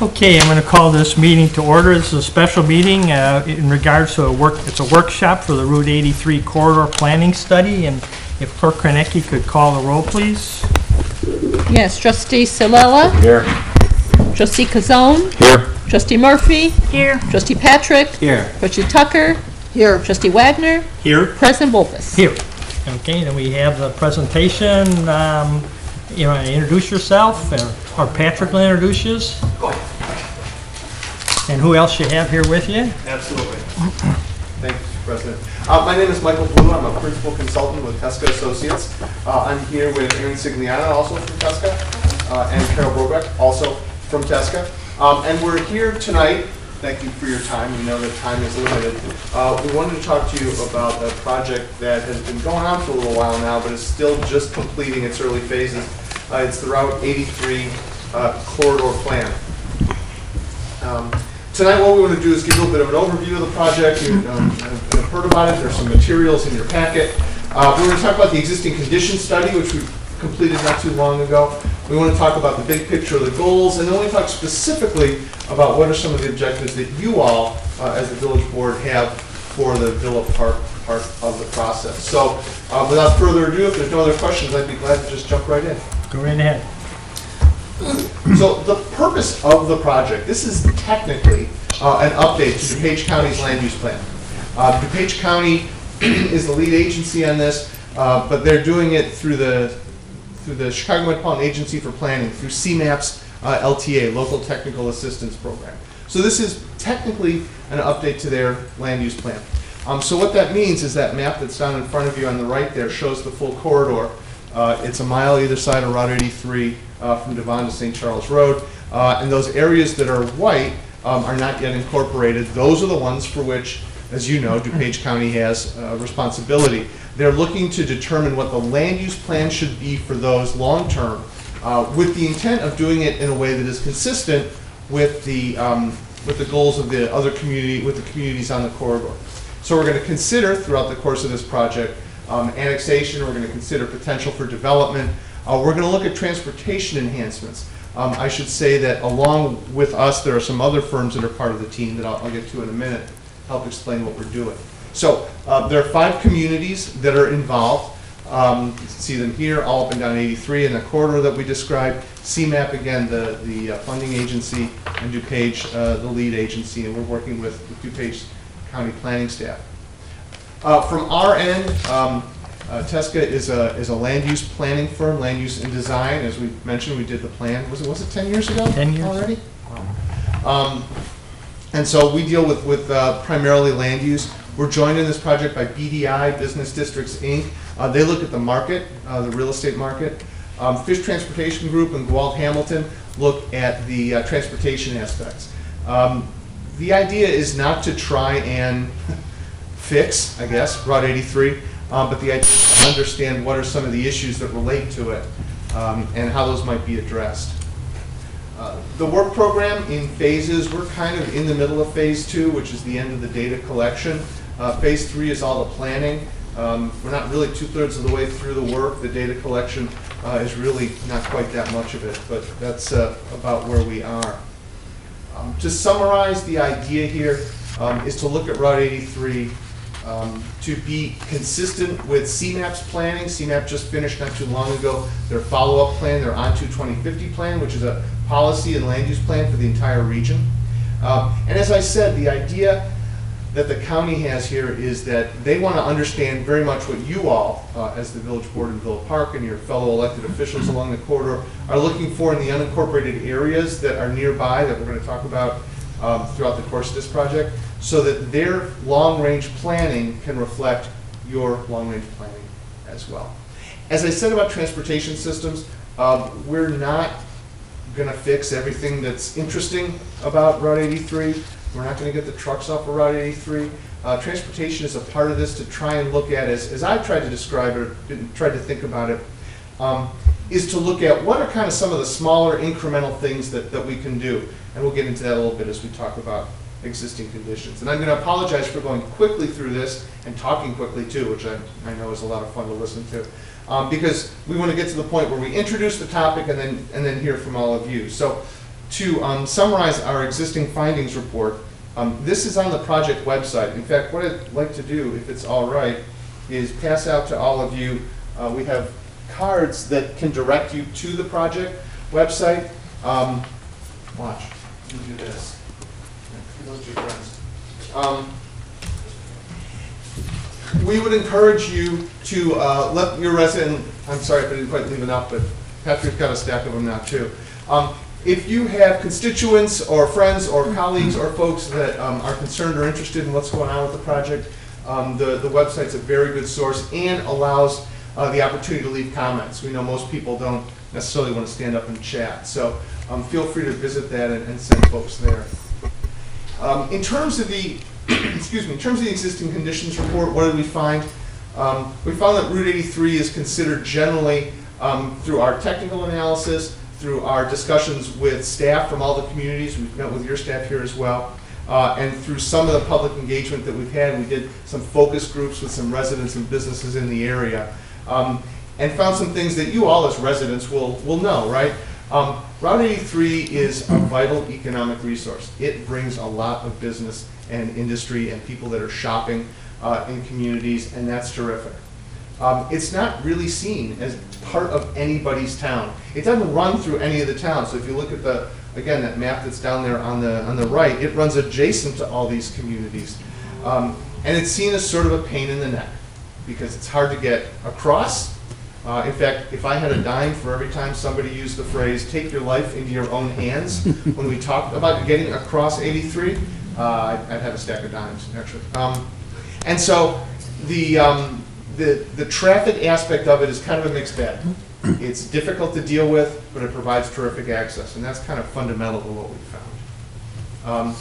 Okay, I'm going to call this meeting to order. This is a special meeting in regards to it's a workshop for the Route 83 corridor planning study. And if Clerk Kornecki could call the roll, please. Yes, Trustee Salella. Here. Trustee Kazone. Here. Trustee Murphy. Here. Trustee Patrick. Here. Trustee Tucker. Here. Trustee Wagner. Here. President Wolfus. Here. Okay, then we have the presentation. You want to introduce yourself, or Patrick will introduce you? Go ahead. And who else you have here with you? Absolutely. Thank you, Mr. President. My name is Michael Blue. I'm a principal consultant with Tesca Associates. I'm here with Aaron Sigliana, also from Tesca, and Carol Brobeck, also from Tesca. And we're here tonight. Thank you for your time. We know that time is limited. We wanted to talk to you about a project that has been going on for a little while now, but is still just completing its early phases. It's the Route 83 corridor plan. Tonight what we want to do is give you a little bit of an overview of the project. You've heard about it. There's some materials in your packet. We're going to talk about the existing condition study, which we completed not too long ago. We want to talk about the big picture of the goals, and then we want to talk specifically about what are some of the objectives that you all, as the village board, have for the Villa Park part of the process. So without further ado, if there's no other questions, I'd be glad to just jump right in. Go right ahead. So the purpose of the project, this is technically an update to DuPage County's land use plan. DuPage County is the lead agency on this, but they're doing it through the Chicago Metropolitan Agency for Planning, through CMAP's LTA, Local Technical Assistance Program. So this is technically an update to their land use plan. So what that means is that map that's down in front of you on the right there shows the full corridor. It's a mile either side of Route 83 from Devon to St. Charles Road. And those areas that are white are not yet incorporated. Those are the ones for which, as you know, DuPage County has responsibility. They're looking to determine what the land use plan should be for those long-term, with the intent of doing it in a way that is consistent with the goals of the other community, with the communities on the corridor. So we're going to consider throughout the course of this project annexation. We're going to consider potential for development. We're going to look at transportation enhancements. I should say that along with us, there are some other firms that are part of the team that I'll get to in a minute, help explain what we're doing. So there are 5 communities that are involved. You can see them here, all up and down 83 in the corridor that we described. CMAP, again, the funding agency, and DuPage, the lead agency, and we're working with the DuPage County planning staff. From our end, Tesca is a land use planning firm, land use and design. As we mentioned, we did the plan. Was it 10 years ago? 10 years already. And so we deal with primarily land use. We're joined in this project by BDI, Business Districts, Inc. They look at the market, the real estate market. Fish Transportation Group and Gwalt Hamilton look at the transportation aspects. The idea is not to try and fix, I guess, Route 83, but the idea is to understand what are some of the issues that relate to it and how those might be addressed. The work program in phases, we're kind of in the middle of phase 2, which is the end of the data collection. Phase 3 is all the planning. We're not really 2/3 of the way through the work. The data collection is really not quite that much of it, but that's about where we are. To summarize, the idea here is to look at Route 83 to be consistent with CMAP's planning. CMAP just finished not too long ago their follow-up plan, their On to 2050 plan, which is a policy and land use plan for the entire region. And as I said, the idea that the county has here is that they want to understand very much what you all, as the village board in Villa Park and your fellow elected officials along the corridor, are looking for in the unincorporated areas that are nearby that we're going to talk about throughout the course of this project, so that their long-range planning can reflect your long-range planning as well. As I said about transportation systems, we're not going to fix everything that's interesting about Route 83. We're not going to get the trucks off of Route 83. Transportation is a part of this to try and look at, as I tried to describe it, tried to think about it, is to look at what are kind of some of the smaller incremental things that we can do. And we'll get into that a little bit as we talk about existing conditions. And I'm going to apologize for going quickly through this and talking quickly too, which I know is a lot of fun to listen to. Because we want to get to the point where we introduce the topic and then hear from all of you. So to summarize our existing findings report, this is on the project website. In fact, what I'd like to do, if it's all right, is pass out to all of you. We have cards that can direct you to the project website. Watch, let me do this. Those are your friends. We would encourage you to let your resident, I'm sorry if I didn't quite leave enough, but Patrick's got a stack of them now too. If you have constituents or friends or colleagues or folks that are concerned or interested in what's going on with the project, the website's a very good source and allows the opportunity to leave comments. We know most people don't necessarily want to stand up and chat, so feel free to visit that and send folks there. In terms of the excuse me, in terms of the existing conditions report, what did we find? We found that Route 83 is considered generally, through our technical analysis, through our discussions with staff from all the communities, we've met with your staff here as well, and through some of the public engagement that we've had, we did some focus groups with some residents and businesses in the area, and found some things that you all as residents will know, right? Route 83 is a vital economic resource. It brings a lot of business and industry and people that are shopping in communities, and that's terrific. It's not really seen as part of anybody's town. It doesn't run through any of the towns. So if you look at the, again, that map that's down there on the right, it runs adjacent to all these communities. And it's seen as sort of a pain in the neck because it's hard to get across. In fact, if I had a dime for every time somebody used the phrase, take your life into your own hands, when we talked about getting across 83, I'd have a stack of dimes, actually. And so the traffic aspect of it is kind of a mixed bag. It's difficult to deal with, but it provides terrific access, and that's kind of fundamental to what we found.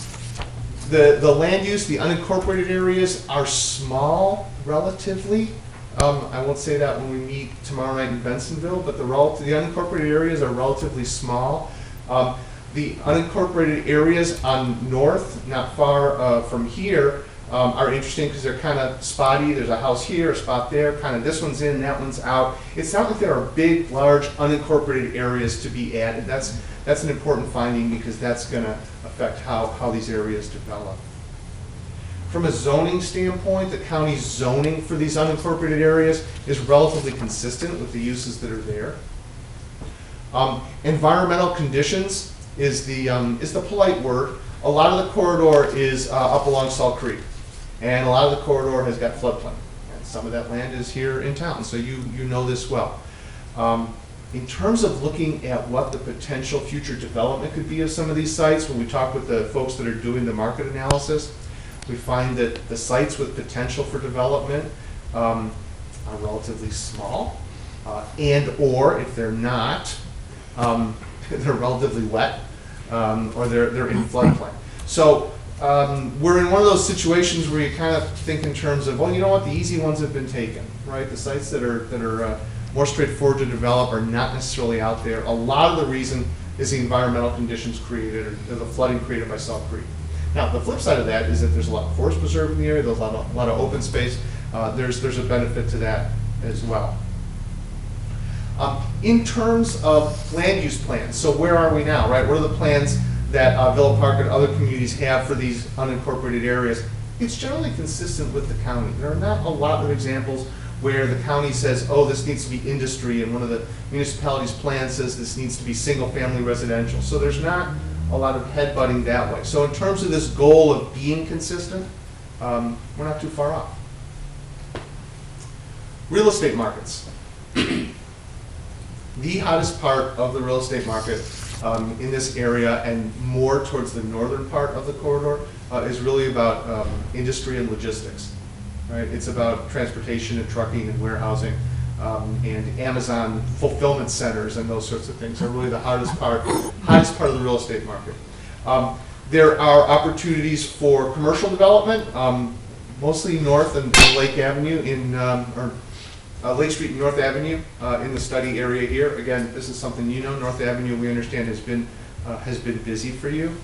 The land use, the unincorporated areas are small relatively. I won't say that when we meet tomorrow night in Bensonville, but the unincorporated areas are relatively small. The unincorporated areas on north, not far from here, are interesting because they're kind of spotty. There's a house here, a spot there, kind of this one's in, that one's out. It's not like there are big, large, unincorporated areas to be added. That's an important finding because that's going to affect how these areas develop. From a zoning standpoint, the county's zoning for these unincorporated areas is relatively consistent with the uses that are there. Environmental conditions is the polite word. A lot of the corridor is up along Salt Creek, and a lot of the corridor has got floodplain. And some of that land is here in town, so you know this well. In terms of looking at what the potential future development could be of some of these sites, when we talk with the folks that are doing the market analysis, we find that the sites with potential for development are relatively small, and or if they're not, they're relatively wet, or they're in floodplain. So we're in one of those situations where you kind of think in terms of, well, you know what, the easy ones have been taken, right? The sites that are more straightforward to develop are not necessarily out there. A lot of the reason is the environmental conditions created, or the flooding created by Salt Creek. Now, the flip side of that is that there's a lot of forest preserve in the area, there's a lot of open space. There's a benefit to that as well. In terms of land use plans, so where are we now, right? What are the plans that Villa Park and other communities have for these unincorporated areas? It's generally consistent with the county. There are not a lot of examples where the county says, oh, this needs to be industry, and one of the municipalities' plans says this needs to be single-family residential. So there's not a lot of headbutting that way. So in terms of this goal of being consistent, we're not too far off. Real estate markets. The hottest part of the real estate market in this area, and more towards the northern part of the corridor, is really about industry and logistics. Right? It's about transportation and trucking and warehousing, and Amazon fulfillment centers and those sorts of things are really the hottest part of the real estate market. There are opportunities for commercial development, mostly north and Lake Avenue or Lake Street and North Avenue in the study area here. Again, this is something you know. North Avenue, we understand, has been busy for you.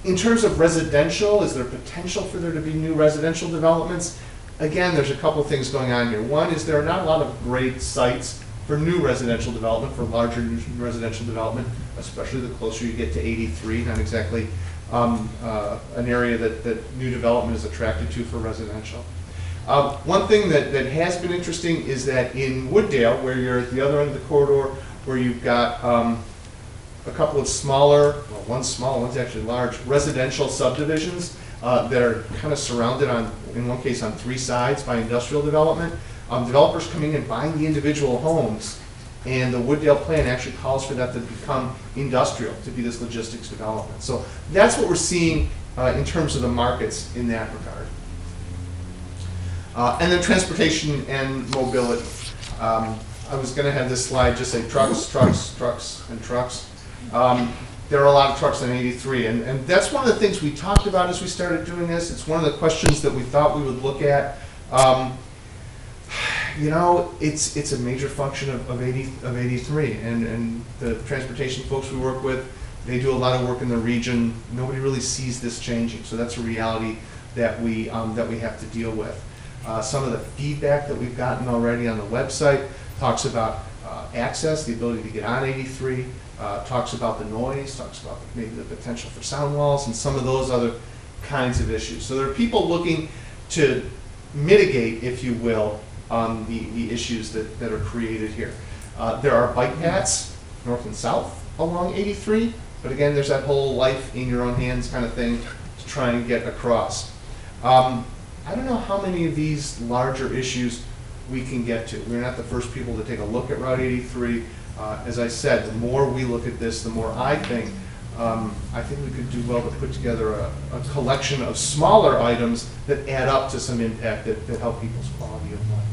In terms of residential, is there potential for there to be new residential developments? Again, there's a couple things going on here. One is there are not a lot of great sites for new residential development, for larger new residential development, especially the closer you get to 83, not exactly an area that new development is attracted to for residential. One thing that has been interesting is that in Wooddale, where you're at the other end of the corridor, where you've got a couple of smaller, well, one's small, one's actually large, residential subdivisions that are kind of surrounded on, in one case, on 3 sides by industrial development. Developers coming in, buying the individual homes, and the Wooddale plan actually calls for that to become industrial, to be this logistics development. So that's what we're seeing in terms of the markets in that regard. And then transportation and mobility. I was going to have this slide just say trucks, trucks, trucks, and trucks. There are a lot of trucks on 83, and that's one of the things we talked about as we started doing this. It's one of the questions that we thought we would look at. You know, it's a major function of 83, and the transportation folks we work with, they do a lot of work in the region. Nobody really sees this changing, so that's a reality that we have to deal with. Some of the feedback that we've gotten already on the website talks about access, the ability to get on 83, talks about the noise, talks about maybe the potential for sound walls, and some of those other kinds of issues. So there are people looking to mitigate, if you will, the issues that are created here. There are bike paths north and south along 83, but again, there's that whole life in your own hands kind of thing to try and get across. I don't know how many of these larger issues we can get to. We're not the first people to take a look at Route 83. As I said, the more we look at this, the more I think we could do well to put together a collection of smaller items that add up to some impact that help people's quality of life.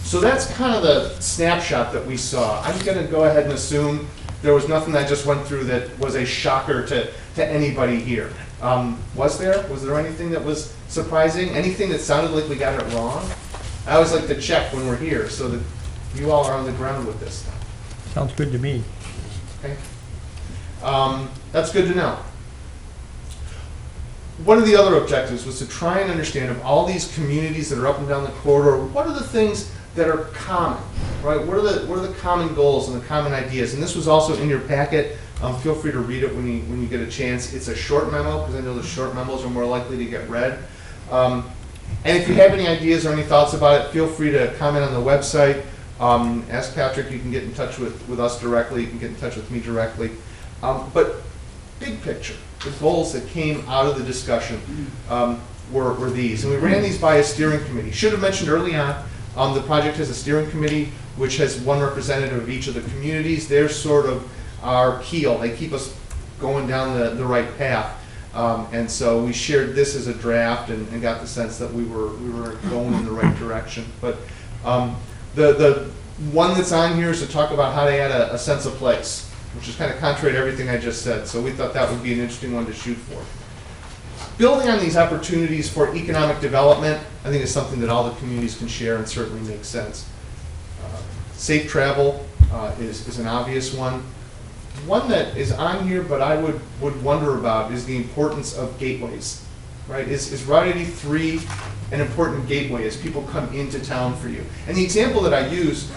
So that's kind of the snapshot that we saw. I'm going to go ahead and assume there was nothing I just went through that was a shocker to anybody here. Was there anything that was surprising? Anything that sounded like we got it wrong? I always like to check when we're here so that you all are on the ground with this stuff. Sounds good to me. Okay. That's good to know. One of the other objectives was to try and understand of all these communities that are up and down the corridor, what are the things that are common, right? What are the common goals and the common ideas? And this was also in your packet. Feel free to read it when you get a chance. It's a short memo, because I know the short memos are more likely to get read. And if you have any ideas or any thoughts about it, feel free to comment on the website. Ask Patrick. You can get in touch with us directly. You can get in touch with me directly. But big picture, the goals that came out of the discussion were these. And we ran these by a steering committee. Should have mentioned early on, the project has a steering committee which has one representative of each of the communities. They're sort of our keel. They keep us going down the right path. And so we shared this as a draft and got the sense that we were going in the right direction. But the one that's on here is to talk about how to add a sense of place, which is kind of contrary to everything I just said. So we thought that would be an interesting one to shoot for. Building on these opportunities for economic development, I think is something that all the communities can share and certainly makes sense. Safe travel is an obvious one. One that is on here, but I would wonder about, is the importance of gateways, right? Is Route 83 an important gateway as people come into town for you? And the example that I use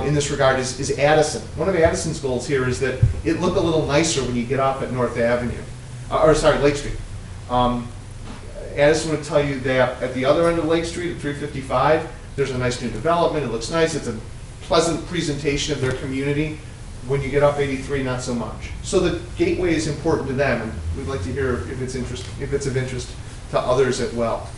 in this regard is Addison. One of Addison's goals here is that it look a little nicer when you get off at North Avenue, Lake Street. Addison would tell you that at the other end of Lake Street at 355, there's a nice new development. It looks nice. It's a pleasant presentation of their community. When you get off 83, not so much. So the gateway is important to them, and we'd like to hear if it's of interest to others as well.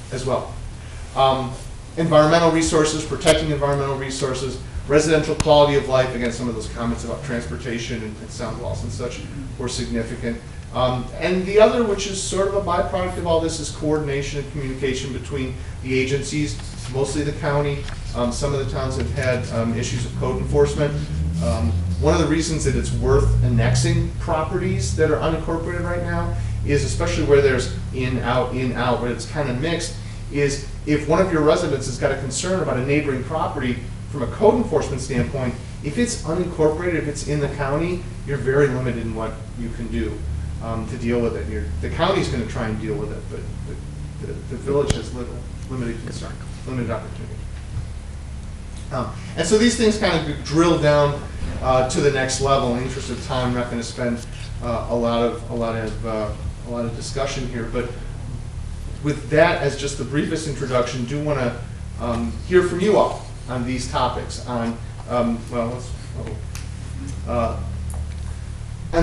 Environmental resources, protecting environmental resources, residential quality of life. Again, some of those comments about transportation and sound walls and such were significant. And the other, which is sort of a byproduct of all this, is coordination and communication between the agencies, mostly the county. Some of the towns have had issues of code enforcement. One of the reasons that it's worth annexing properties that are unincorporated right now is, especially where there's in, out, where it's kind of mixed, is if one of your residents has got a concern about a neighboring property from a code enforcement standpoint, if it's unincorporated, if it's in the county, you're very limited in what you can do to deal with it. The county's going to try and deal with it, but the village has limited concern, limited opportunity. And so these things kind of drill down to the next level. In the interest of time, I'm not going to spend a lot of discussion here, but with that as just the briefest introduction, do want to hear from you all on these topics, on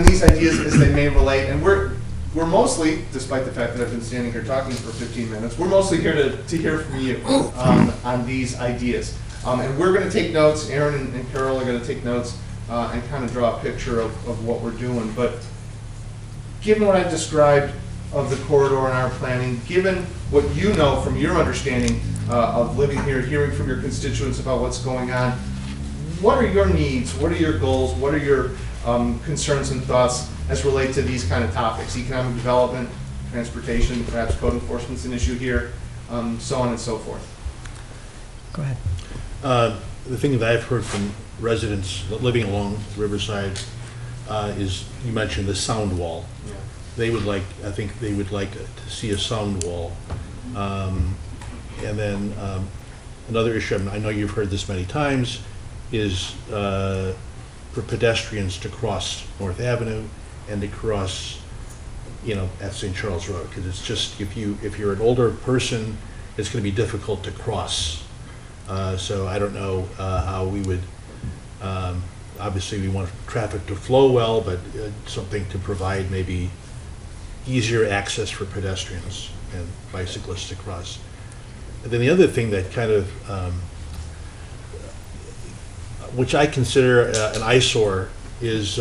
these ideas as they may relate. And we're mostly, despite the fact that I've been standing here talking for 15 minutes, we're mostly here to hear from you on these ideas. And we're going to take notes. Aaron and Carol are going to take notes and kind of draw a picture of what we're doing. But given what I've described of the corridor and our planning, given what you know from your understanding of living here, hearing from your constituents about what's going on, what are your needs? What are your goals? What are your concerns and thoughts as relate to these kind of topics? Economic development, transportation, perhaps code enforcement's an issue here, so on and so forth. Go ahead. The thing that I've heard from residents living along Riverside is, you mentioned the sound wall. Yeah. I think they would like to see a sound wall. And then another issue, I know you've heard this many times, is for pedestrians to cross North Avenue and to cross, at St. Charles Road, because it's just, if you're an older person, it's going to be difficult to cross. So I don't know how we would, obviously we want traffic to flow well, but something to provide maybe easier access for pedestrians and bicyclists to cross. And then the other thing that kind of, which I consider an eyesore, is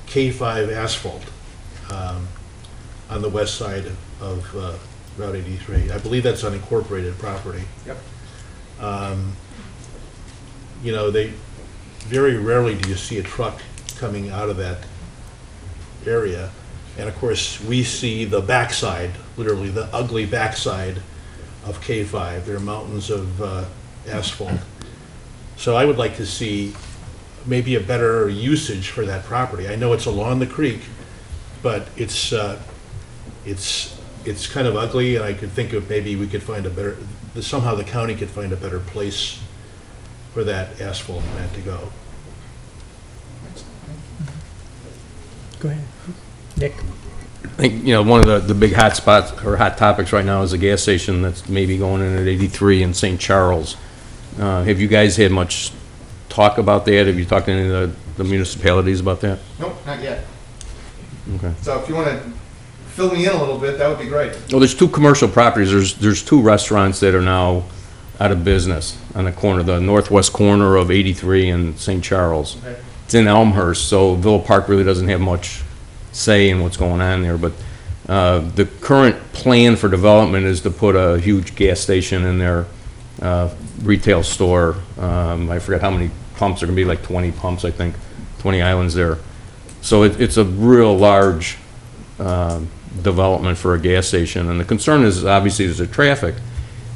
K5 asphalt on the west side of Route 83. I believe that's unincorporated property. Yep. They very rarely do you see a truck coming out of that area. And of course, we see the backside, literally the ugly backside of K5. There are mountains of asphalt. So I would like to see maybe a better usage for that property. I know it's along the creek, but it's kind of ugly, and I could think of maybe we could find somehow the county could find a better place for that asphalt plant to go. Go ahead. Nick? I think, one of the big hot spots or hot topics right now is a gas station that's maybe going in at 83 in St. Charles. Have you guys had much talk about that? Have you talked to any of the municipalities about that? Nope, not yet. Okay. So if you want to fill me in a little bit, that would be great. Well, there's two commercial properties. There's two restaurants that are now out of business on the corner, the northwest corner of 83 and St. Charles. Okay. It's in Elmhurst, so Villa Park really doesn't have much say in what's going on there. But the current plan for development is to put a huge gas station in their retail store. I forget how many pumps. There are going to be like 20 pumps, I think, 20 islands there. So it's a real large development for a gas station. And the concern is obviously there's the traffic.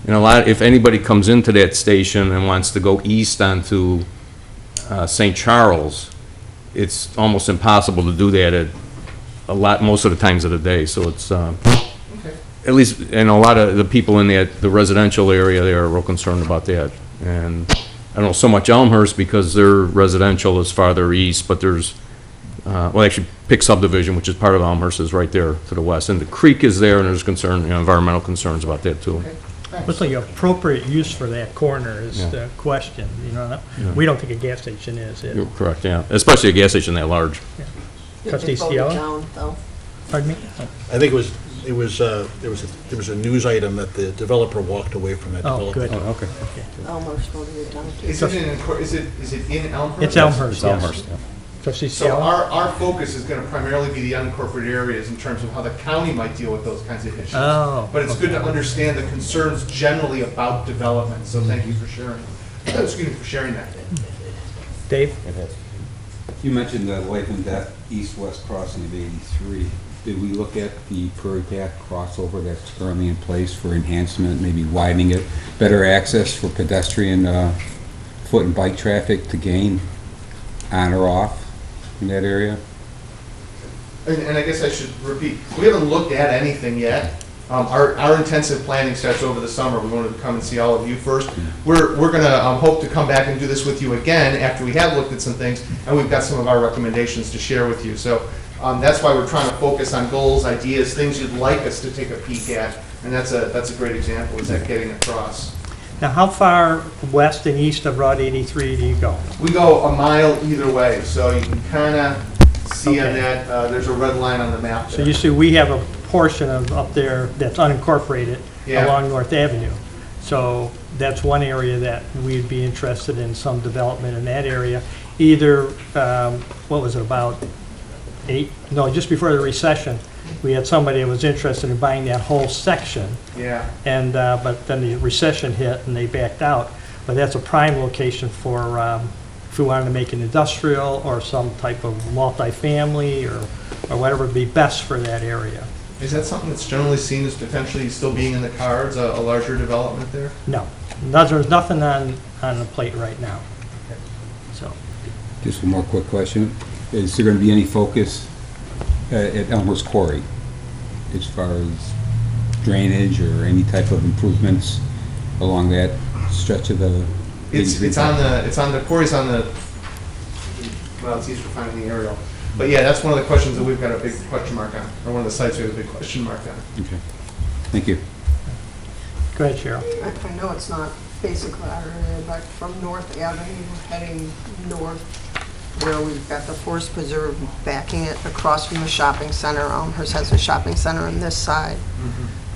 And if anybody comes into that station and wants to go east onto St. Charles, it's almost impossible to do that most of the times of the day. So it's at least, and a lot of the people in the residential area, they are real concerned about that. And I don't know so much Elmhurst because their residential is farther east, but there's actually Pick subdivision, which is part of Elmhurst, is right there to the west, and the creek is there, and there's environmental concerns about that too. Okay. Thanks. What's the appropriate use for that corner is Yeah. the question, We don't think a gas station is it. You're correct, yeah, especially a gas station that large. Trustee Cielo? Pardon me? I think there was a news item that the developer walked away from that Oh, development. good. Okay. Almost voted it down too. Is it in Elmhurst? It's Elmhurst, It's yes. Elmhurst, yeah. Trustee So Cielo? our focus is going to primarily be the unincorporated areas in terms of how the county might deal with those kinds of issues. Oh, But it's good to understand the concerns generally about development, so thank you for sharing. Excuse me for sharing that. Dave? You mentioned the life and death east-west crossing of 83. Did we look at the Prairie Path crossover that's currently in place for enhancement, maybe widening it, better access for pedestrian, foot and bike traffic to gain on or off in that area? And I guess I should repeat, we haven't looked at anything yet Our intensive planning starts over the summer. We wanted to come and see all of you first. We're going to hope to come back and do this with you again after we have looked at some things, and we've got some of our recommendations to share with you. So that's why we're trying to focus on goals, ideas, things you'd like us to take a peek at, and that's a great example, is that getting across. Now, how far west and east of Route 83 do you go? We go a mile either way, so you can kind of see on Okay. that, there's a red line on the map So there. you see, we have a portion of up there that's unincorporated Yeah. along North Avenue. So that's one area that we'd be interested in some development in that area. Either, what was it, about just before the recession, we had somebody that was interested in buying that whole section. Yeah. And, but then the recession hit and they backed out. But that's a prime location for, if we wanted to make an industrial or some type of multifamily or whatever would be best for that area. Is that something that's generally seen as potentially still being in the cards, a larger development there? No, there's nothing on the plate right now. So, Just one more quick question. Is there going to be any focus at Elmhurst Quarry as far as drainage or any type of improvements along that stretch of the? It's on the quarry's on the, well, it's easier to find in the aerial. But yeah, that's one of the questions that we've got a big question mark on, or one of the sites we have a big question mark on. Okay. Thank you. go ahead, Cheryl. I know it's not basically our area, but from North Avenue, heading north, where we've got the Forest Preserve backing it across from the shopping center, Elmhurst has a shopping center on this side.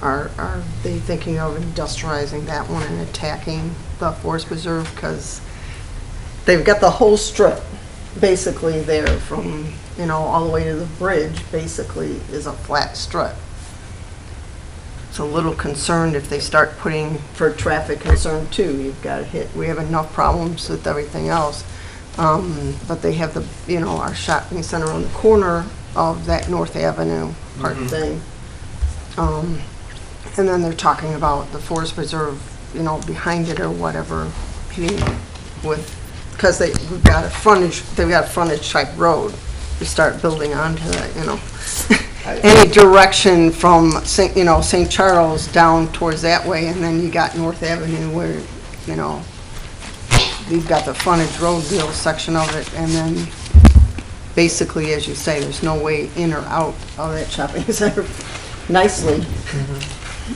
Are they thinking of industrializing that one and attacking the Forest Preserve? Because they've got the whole strip basically there from, all the way to the bridge, basically is a flat strip. It's a little concerned if they start putting, for traffic concern too, you've got to hit, we have enough problems with everything else. But they have our shopping center on the corner of that North Avenue part thing. And then they're talking about the Forest Preserve, behind it or whatever, hitting with, because they've got a frontage type road. You start building onto that, any direction from St. Charles down towards that way, and then you got North Avenue where, you've got the frontage road deal section of it, and then basically, as you say, there's no way in or out of that shopping center nicely.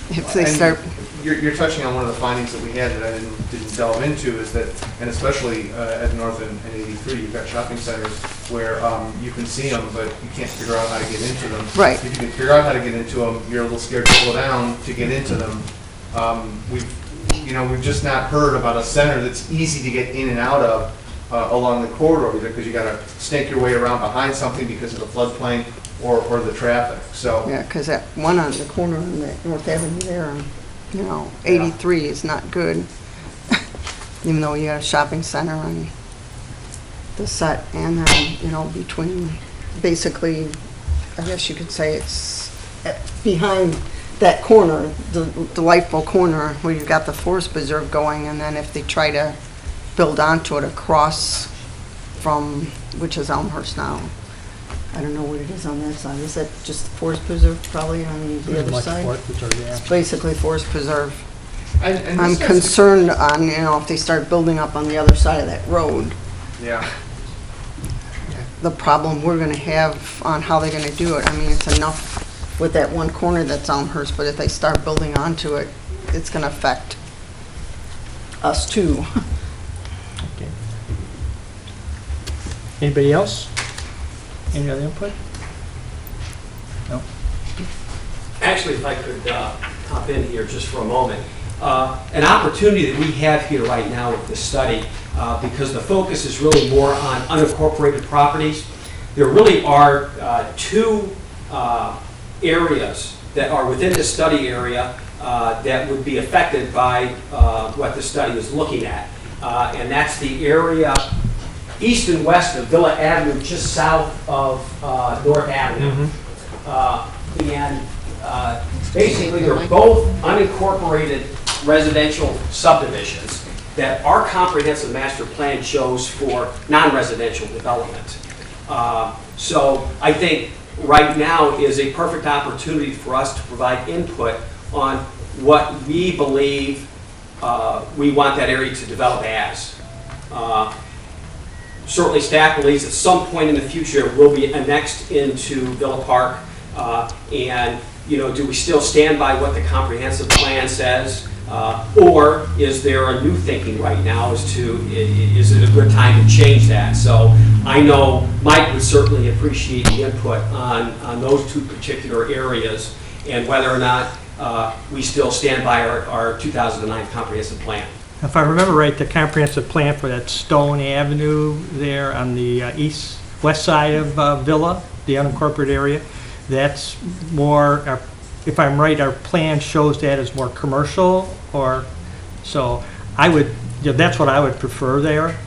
If they And start, You're touching on one of the findings that we had that I didn't delve into, is that, and especially at North and 83, you've got shopping centers where you can see them, but you can't figure out how to get into them. Right. If you can figure out how to get into them, you're a little scared to slow down to get into them. We've just not heard about a center that's easy to get in and out of along the corridor either, because you got to snake your way around behind something because of the floodplain or the traffic. So yeah, because that one on the corner on that North Avenue there, 83 is not good. Even though you got a shopping center on the set, and then, between, basically, I guess you could say it's behind that corner, the delightful corner where you've got the Forest Preserve going, and then if they try to build onto it across from, which is Elmhurst now, I don't know what it is on that side. Is that just the Forest Preserve probably on the Pretty other much side? Forest Preserve, yeah. It's basically Forest Preserve. and I'm this guy's- concerned on, if they start building up on the other side of that road, Yeah. the problem we're gonna have on how they're gonna do it. I mean, it's enough with that one corner that's Elmhurst, but if they start building onto it, it's gonna affect us too. Okay. Anybody else? Any other input? No? Actually, if I could hop in here just for a moment. An opportunity that we have here right now with this study, because the focus is really more on unincorporated properties, there really are two areas that are within the study area that would be affected by what the study is looking at. And that's the area east and west of Villa Avenue, just south of North Avenue. And basically, they're both unincorporated residential subdivisions that our comprehensive master plan shows for non-residential development. So I think right now is a perfect opportunity for us to provide input on what we believe we want that area to develop as. Certainly staff believes at some point in the future it will be annexed into Villa Park. And, you know, do we still stand by what the comprehensive plan says? Or is there a new thinking right now as to, is it a good time to change that? So I know Mike would certainly appreciate the input on those two particular areas and whether or not we still stand by our 2009 comprehensive plan. If I remember right, the comprehensive plan for that Stone Avenue there on the west side of Villa, the unincorporated area, that's more, if I'm right, our plan shows that as more commercial, or, so I would, you know, that's what I would prefer there,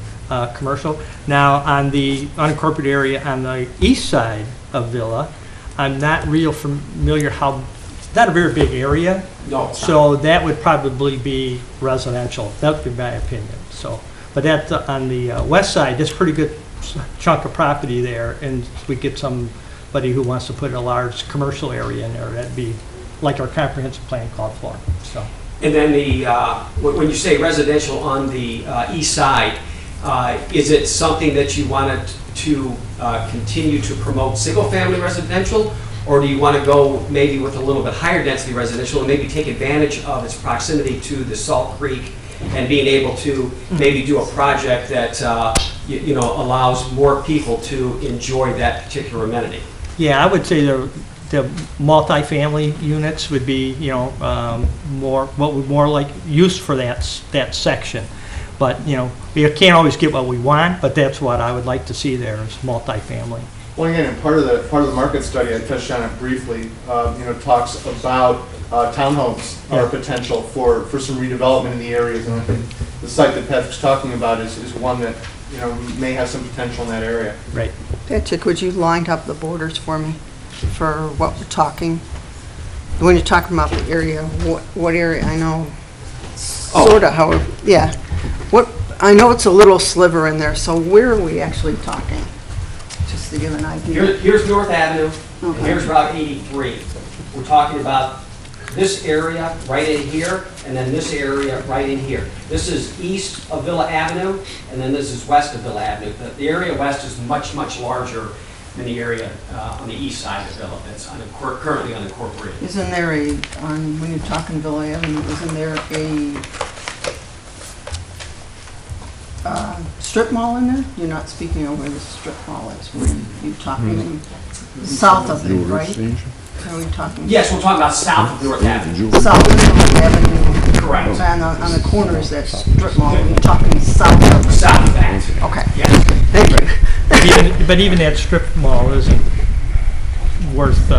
commercial. Now, on the unincorporated area on the east side of Villa, I'm not real familiar how, it's not a very big area. No, it's not. So that would probably be residential. That would be my opinion. So, but that on the west side, that's a pretty good chunk of property there, and we get somebody who wants to put a large commercial area in there. That'd be like our comprehensive plan called for. So, And then when you say residential on the east side, is it something that you wanted to continue to promote single-family residential? Or do you want to go maybe with a little bit higher density residential and maybe take advantage of its proximity to the Salt Creek and being able to maybe do a project that you know, allows more people to enjoy that particular amenity? yeah, I would say the multifamily units would be, you know, more like used for that section. But, you know, we can't always get what we want, but that's what I would like to see there is multifamily. Well, again, and part of the market study, I touched on it briefly, you know, talks about townhomes are potential for some redevelopment in the areas. And I think the site that Patrick's talking about is one that, you know, may have some potential in that area. Right. Patrick, would you line up the borders for me for what we're talking? When you're talking about the area, what area? I know sort of how, yeah. What, I know it's a little sliver in there, so where are we actually talking? Just to give an idea. Here's North Avenue, and Okay. here's Route 83. We're talking about this area right in here, and then this area right in here. This is east of Villa Avenue, and then this is west of Villa Avenue. The area west is much, much larger than the area on the east side of Villa that's currently unincorporated. Isn't there when you're talking Villa Avenue, isn't there a strip mall in there? You're not speaking of where the strip mall is, where you're talking south of it, right? Are we talking? Yes, we're talking about south of North Avenue. South of North Avenue. Correct. And on the corner is that strip mall, you're talking south of it. South of that. Okay. Yes. Thank you. But even that strip mall isn't worth.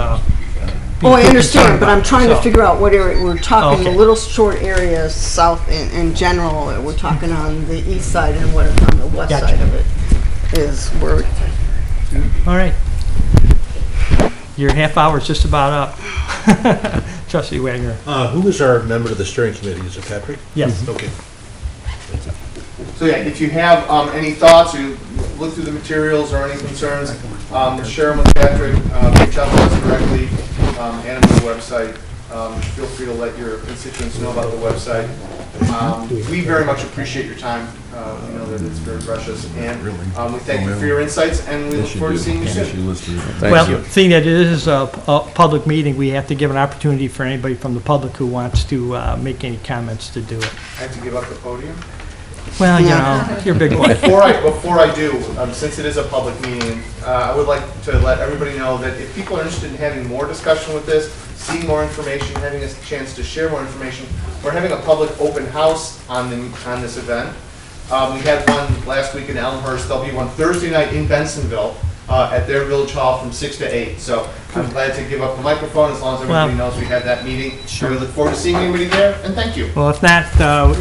Oh, I understand, but I'm trying to So- figure out what area, we're talking Okay. a little short area south in general, we're talking on the east side and what is on the west Gotcha. side of it is where, All right. Your half hour is just about up. Trustee Wagner. Who is our member of the steering committee? Is it Patrick? Yes. Okay. So yeah, if you have any thoughts or you look through the materials or any concerns, share them with Patrick, reach out to us directly, and on the website. Feel free to let your constituents know about the website. We very much appreciate your time. We know that it's very precious, and we thank you for your insights, and we look forward to seeing you soon. Well, seeing that it is a public meeting, we have to give an opportunity for anybody from the public who wants to make any comments to do it. I have to give up the podium. Well, you know, you're a big boy. Before I do, since it is a public meeting, I would like to let everybody know that if people are interested in having more discussion with this, seeing more information, having a chance to share more information, we're having a public open house on this event. We had one last week in Elmhurst. There'll be one Thursday night in Bensonville at their village hall from 6 to 8. So I'm glad to give up the microphone as long as everybody knows we had that meeting. Sure. We look forward to seeing anybody there, and thank you. Well, if not,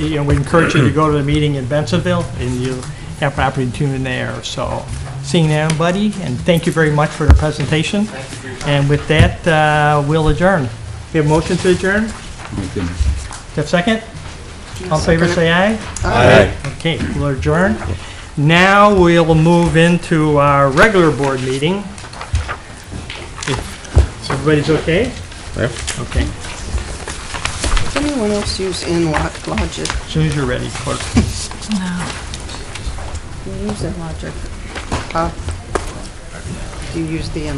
you know, we encourage you to go to the meeting in Bensonville, and you have an opportunity to tune in there. So, seeing everybody, and thank you very much for the presentation. Thank you for your time. And with that, we'll adjourn. We have a motion to adjourn? Do you have a second? All in favor, say aye. Aye. Okay, we'll adjourn. Now we'll move into our regular board meeting. Everybody's okay? Yeah. Okay. Does anyone else use InLogic? As soon as you're ready, clerk. Do you use InLogic? Do you use the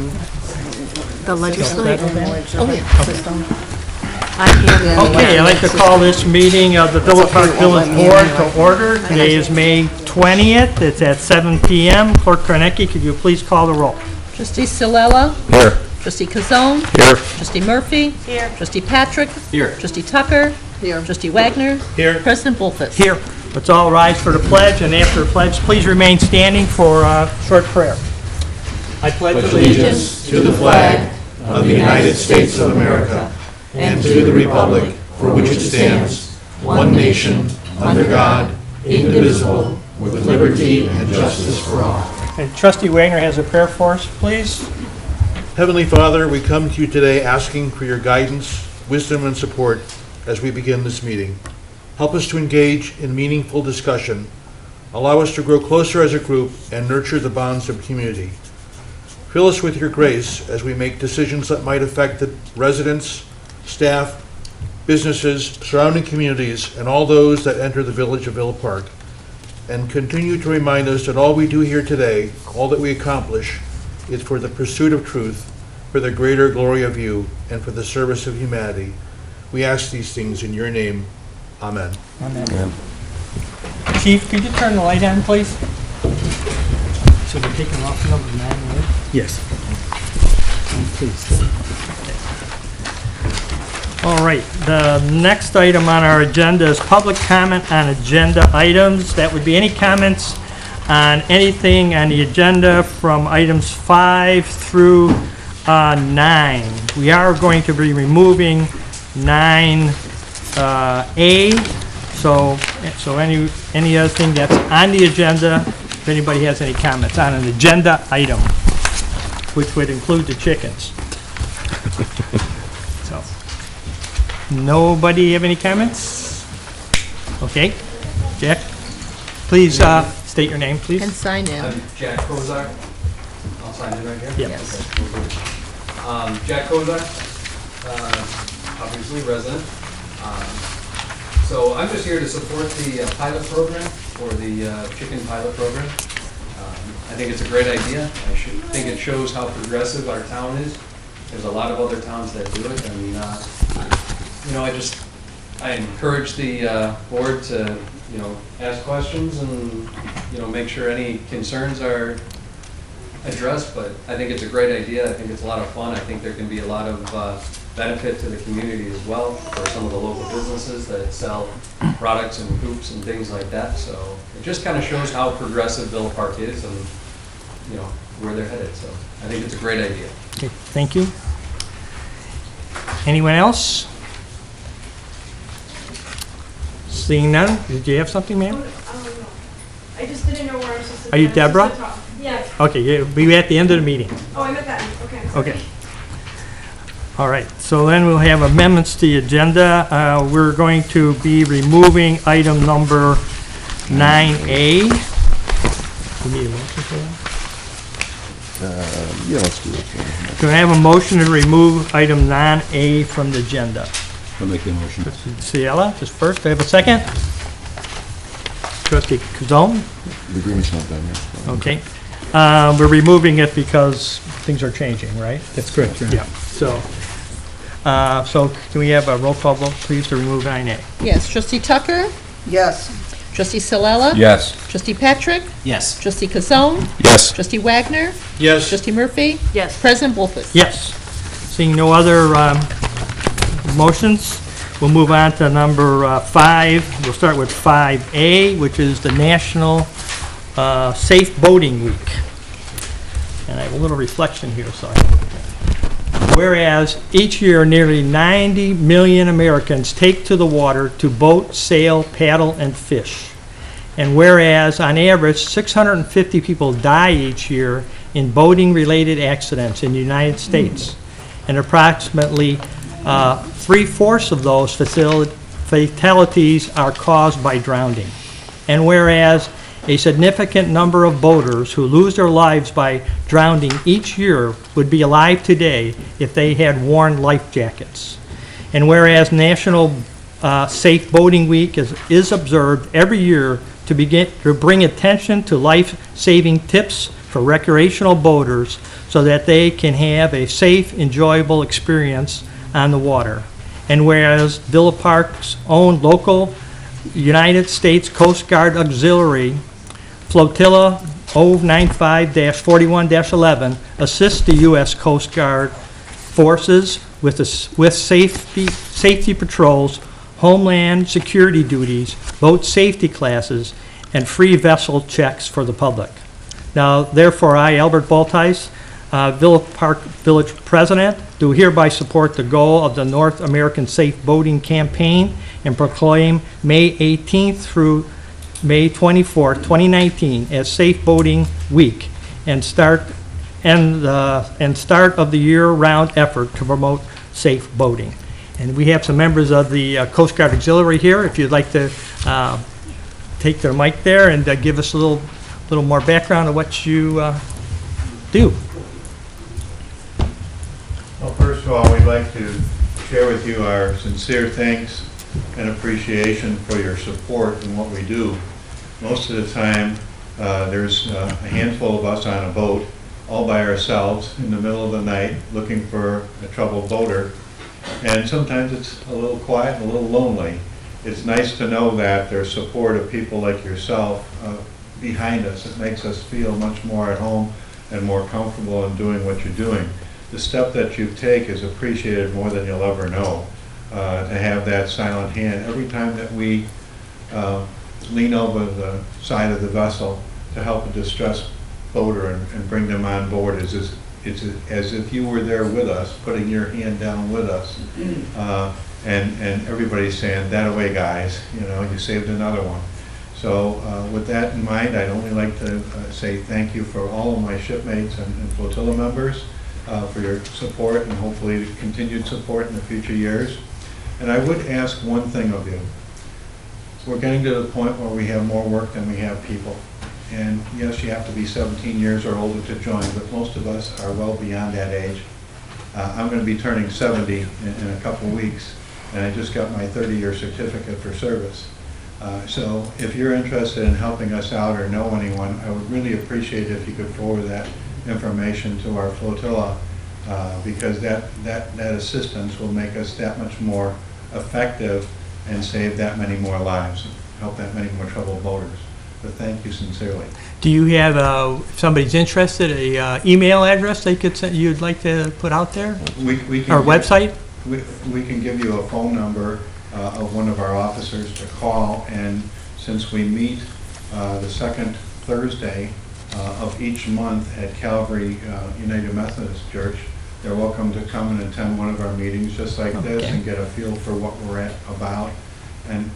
The legislature. Oh, Okay, I'd like to call this meeting of the Villa Park Village Board to order. Today is May 20th. It's at 7 PM. Clerk Kornecki, could you please call the roll? Trustee Sillella. Here. Trustee Kazone. Here. Trustee Murphy. Here. Trustee Patrick. Here. Trustee Tucker. Here. Trustee Wagner. Here. President Bolfus. Here. Let's all rise for the pledge, and after the pledge, please remain standing for a short prayer. I pledge allegiance To the flag of the United States of America and to the republic for which it stands, one nation, under God, indivisible, with liberty and justice for all. And Trustee Wagner has a prayer for us, please. Heavenly Father, we come to you today asking for your guidance, wisdom, and support as we begin this meeting. Help us to engage in meaningful discussion. Allow us to grow closer as a group and nurture the bonds of community. Fill us with your grace as we make decisions that might affect the residents, staff, businesses, surrounding communities, and all those that enter the village of Villa Park. And continue to remind us that all we do here today, all that we accomplish, is for the pursuit of truth, for the greater glory of you, and for the service of humanity. We ask these things in your name. Amen. Chief, could you turn the light on, please? So we're taking off number 9, right? Yes. Please. All right, the next item on our agenda is public comment on agenda items. That would be any comments on anything on the agenda from items 5 through 9. We are going to be removing 9A. So any other thing that's on the agenda, if anybody has any comments on an agenda item, which would include the chickens. So, nobody have any comments? Okay, Jack, please state your name, And please. sign in. I'm Jack Kozar. I'll sign in right here. Yes. Jack Kozar, obviously resident. So I'm just here to support the pilot program, for the chicken pilot program. I think it's a great idea. I think it shows how progressive our town is. There's a lot of other towns that do it. I mean, I encourage the board to, ask questions and, make sure any concerns are addressed, but I think it's a great idea. I think it's a lot of fun. I think there can be a lot of benefit to the community as well for some of the local businesses that sell products and hoops and things like that. So it just kind of shows how progressive Villa Park is and, where they're headed. So I think it's a great idea. Okay, thank you. Anyone else? Seeing none, did you have something, ma'am? I just didn't know where I was supposed to. Are you Deborah? Yes. Okay, yeah, be at the end of the meeting. Oh, I'm at that. Okay. Okay. All right, so then we'll have amendments to the agenda. We're going to be removing item number 9A. You need a motion for that? Yeah, let's do it. Can I have a motion to remove item 9A from the agenda? I'll make the motion. Ciela, just first. Do I have a second? Trustee Kazone? The agreement's not done yet. Okay. We're removing it because things are changing, right? That's correct, Yeah, so can we have a roll call vote, please, to remove 9A? Yes. Trustee Tucker. Yes. Trustee Sillella. Yes. Trustee Patrick. Yes. Trustee Kazone. Yes. Trustee Wagner. Yes. Trustee Murphy. Yes. President Bolfus. Yes. Seeing no other motions, we'll move on to number 5. We'll start with 5A, which is the National Safe Boating Week. And I have a little reflection here, so whereas each year nearly 90 million Americans take to the water to boat, sail, paddle, and fish. And whereas on average 650 people die each year in boating-related accidents in the United States, and approximately 3/4 of those fatalities are caused by drowning. And whereas A significant number of boaters who lose their lives by drowning each year would be alive today if they had worn life jackets. And whereas National Safe Boating Week is observed every year to bring attention to life-saving tips for recreational boaters so that they can have a safe, enjoyable experience on the water. And whereas Villa Park's own local United States Coast Guard Auxiliary Flotilla 095-41-11 assists the U.S. Coast Guard forces with safety patrols, homeland security duties, boat safety classes, and free vessel checks for the public. Now, therefore, I, Albert Baltice, Villa Park Village President, do hereby support the goal of the North American Safe Boating Campaign and proclaim May 18th through May 24th, 2019 as Safe Boating Week and start of the year-round effort to promote safe boating. And we have some members of the Coast Guard Auxiliary here. If you'd like to take their mic there and give us a little more background of what you do. Well, first of all, we'd like to share with you our sincere thanks and appreciation for your support in what we do. Most of the time, there's a handful of us on a boat all by ourselves in the middle of the night looking for a troubled boater. And sometimes it's a little quiet and a little lonely. It's nice to know that there's support of people like yourself behind us. It makes us feel much more at home and more comfortable in doing what you're doing. The step that you take is appreciated more than you'll ever know. To have that silent hand every time that we lean over the side of the vessel to help a distressed boater and bring them on board it's as if you were there with us, putting your hand down with us. And everybody's saying, that away, guys, you saved another one. So with that in mind, I'd only like to say thank you for all of my shipmates and flotilla members for your support and hopefully continued support in the future years. And I would ask one thing of you. We're getting to the point where we have more work than we have people. And yes, you have to be 17 years or older to join, but most of us are well beyond that age. I'm going to be turning 70 in a couple weeks, and I just got my 30-year certificate for service. So if you're interested in helping us out or know anyone, I would really appreciate it if you could forward that information to our flotilla, because that assistance will make us that much more effective and save that many more lives, help that many more troubled boaters. But thank you sincerely. Do you have, if somebody's interested, a email address they could send, you'd like to put out there? We can Or website? We can give you a phone number of one of our officers to call, and since we meet the second Thursday of each month at Calvary United Methodist Church, they're welcome to come and attend one of our meetings just like this and get a feel for what we're about. And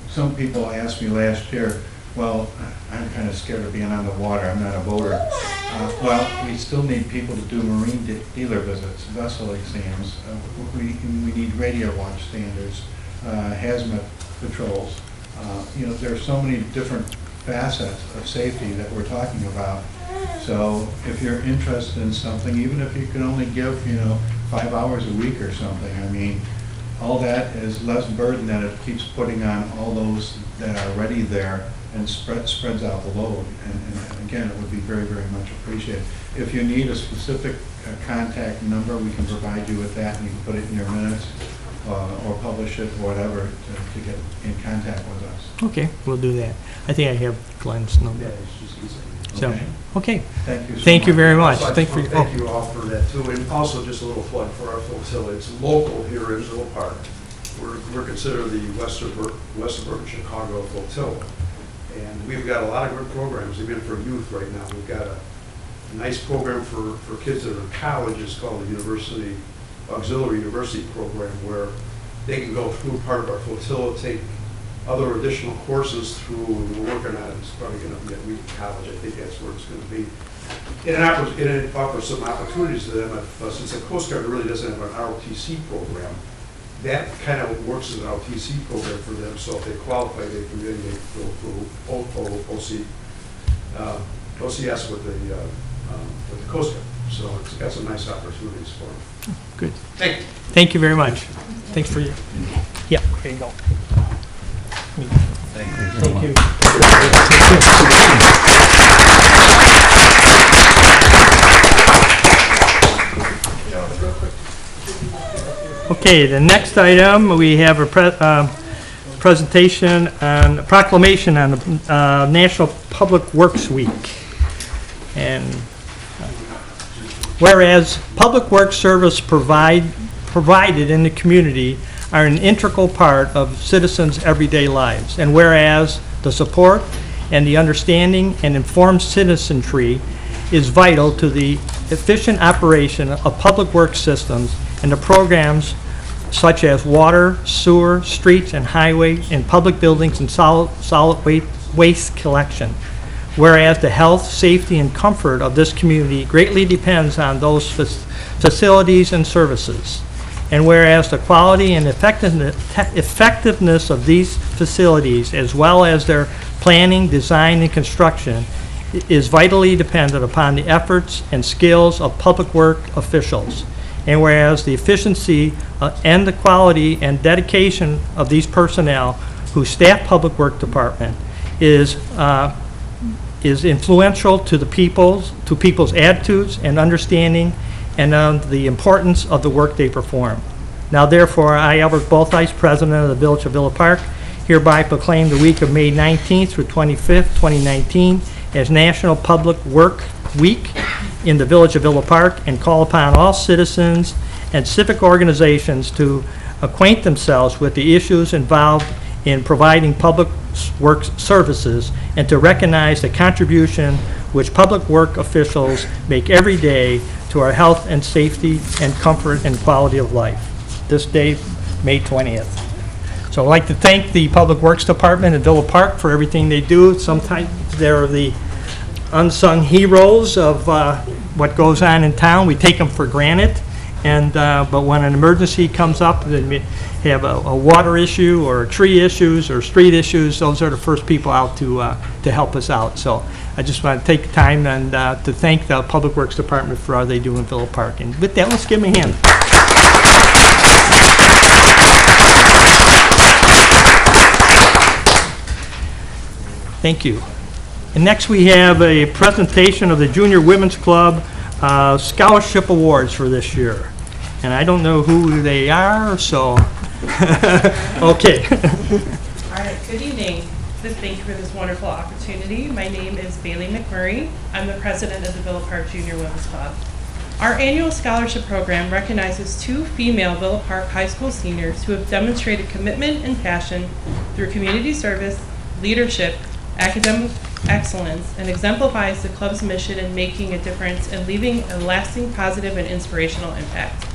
some people asked me last year, well, I'm kind of scared of being on the water. I'm not a boater. Well, we still need people to do marine dealer visits, vessel exams. We need radio watch standards, hazmat patrols. There are so many different facets of safety that we're talking about. So if you're interested in something, even if you can only give, 5 hours a week or something, I mean, all that is less burden that it keeps putting on all those that are already there and spreads out the load. And again, it would be very, very much appreciated. If you need a specific contact number, we can provide you with that, and you can put it in your minutes or publish it or whatever to get in contact with us. Okay, we'll do that. I think I have Glenn's number. So, okay. Thank you so Thank you much. very much. Also, I Thank just want you. to thank you all for that too, and also just a little plug for our flotilla. It's local here in Villa Park. We're considered the West Suburban Chicago flotilla, and we've got a lot of good programs even for youth right now. We've got a nice program for kids that are in college. It's called the University Auxiliary University Program, where they can go through part of our flotilla, take other additional courses through, and we're working on it. It's probably going to be at Wheaton College. I think that's where it's going to be. And it offers some opportunities to them. Since the Coast Guard really doesn't have an ROTC program, that kind of works as an LTC program for them, so if they qualify, they can then go through OCS with the Coast Guard. So it's got some nice opportunities for them. Good. Thank you. Thank you very much. Thanks for your, yeah, there you go. Thank you. Okay, the next item, we have a presentation on, a proclamation on the National Public Works Week. And whereas public works service provided in the community are an integral part of citizens' everyday lives, and whereas the support and the understanding and informed citizenry is vital to the efficient operation of public works systems and the programs such as water, sewer, streets, and highway, and public buildings and solid waste collection. Whereas the health, safety, and comfort of this community greatly depends on those facilities and services. And whereas the quality and effectiveness of these facilities, as well as their planning, design, and construction, is vitally dependent upon the efforts and skills of public work officials. And whereas the efficiency and the quality and dedication of these personnel who staff Public Work Department is influential to people's attitudes and understanding and the importance of the work they perform. Now therefore, I, Albert Bolthuis, President of the Village of Villa Park, hereby proclaim the week of May 19th through 25th, 2019 as National Public Work Week in the Village of Villa Park, and call upon all citizens and civic organizations to acquaint themselves with the issues involved in providing public works services and to recognize the contribution which public work officials make every day to our health and safety and comfort and quality of life. This day, May 20th. So I'd like to thank the Public Works Department at Villa Park for everything they do. Sometimes they're the unsung heroes of what goes on in town. We take them for granted, and but when an emergency comes up, then we have a water issue or tree issues or street issues, those are the first people out to help us out. So I just want to take time and to thank the Public Works Department for all they do in Villa Park. And with that, let's give them a hand. Thank you. And next we have a presentation of the Junior Women's Club Scholarship Awards for this year. And I don't know who they are, so, okay. All right, good evening. Thank you for this wonderful opportunity. My name is Bailey McMurray. I'm the president of the Villa Park Junior Women's Club. Our annual scholarship program recognizes 2 female Villa Park High School seniors who have demonstrated commitment and passion through community service, leadership, academic excellence, and exemplifies the club's mission in making a difference and leaving a lasting positive and inspirational impact.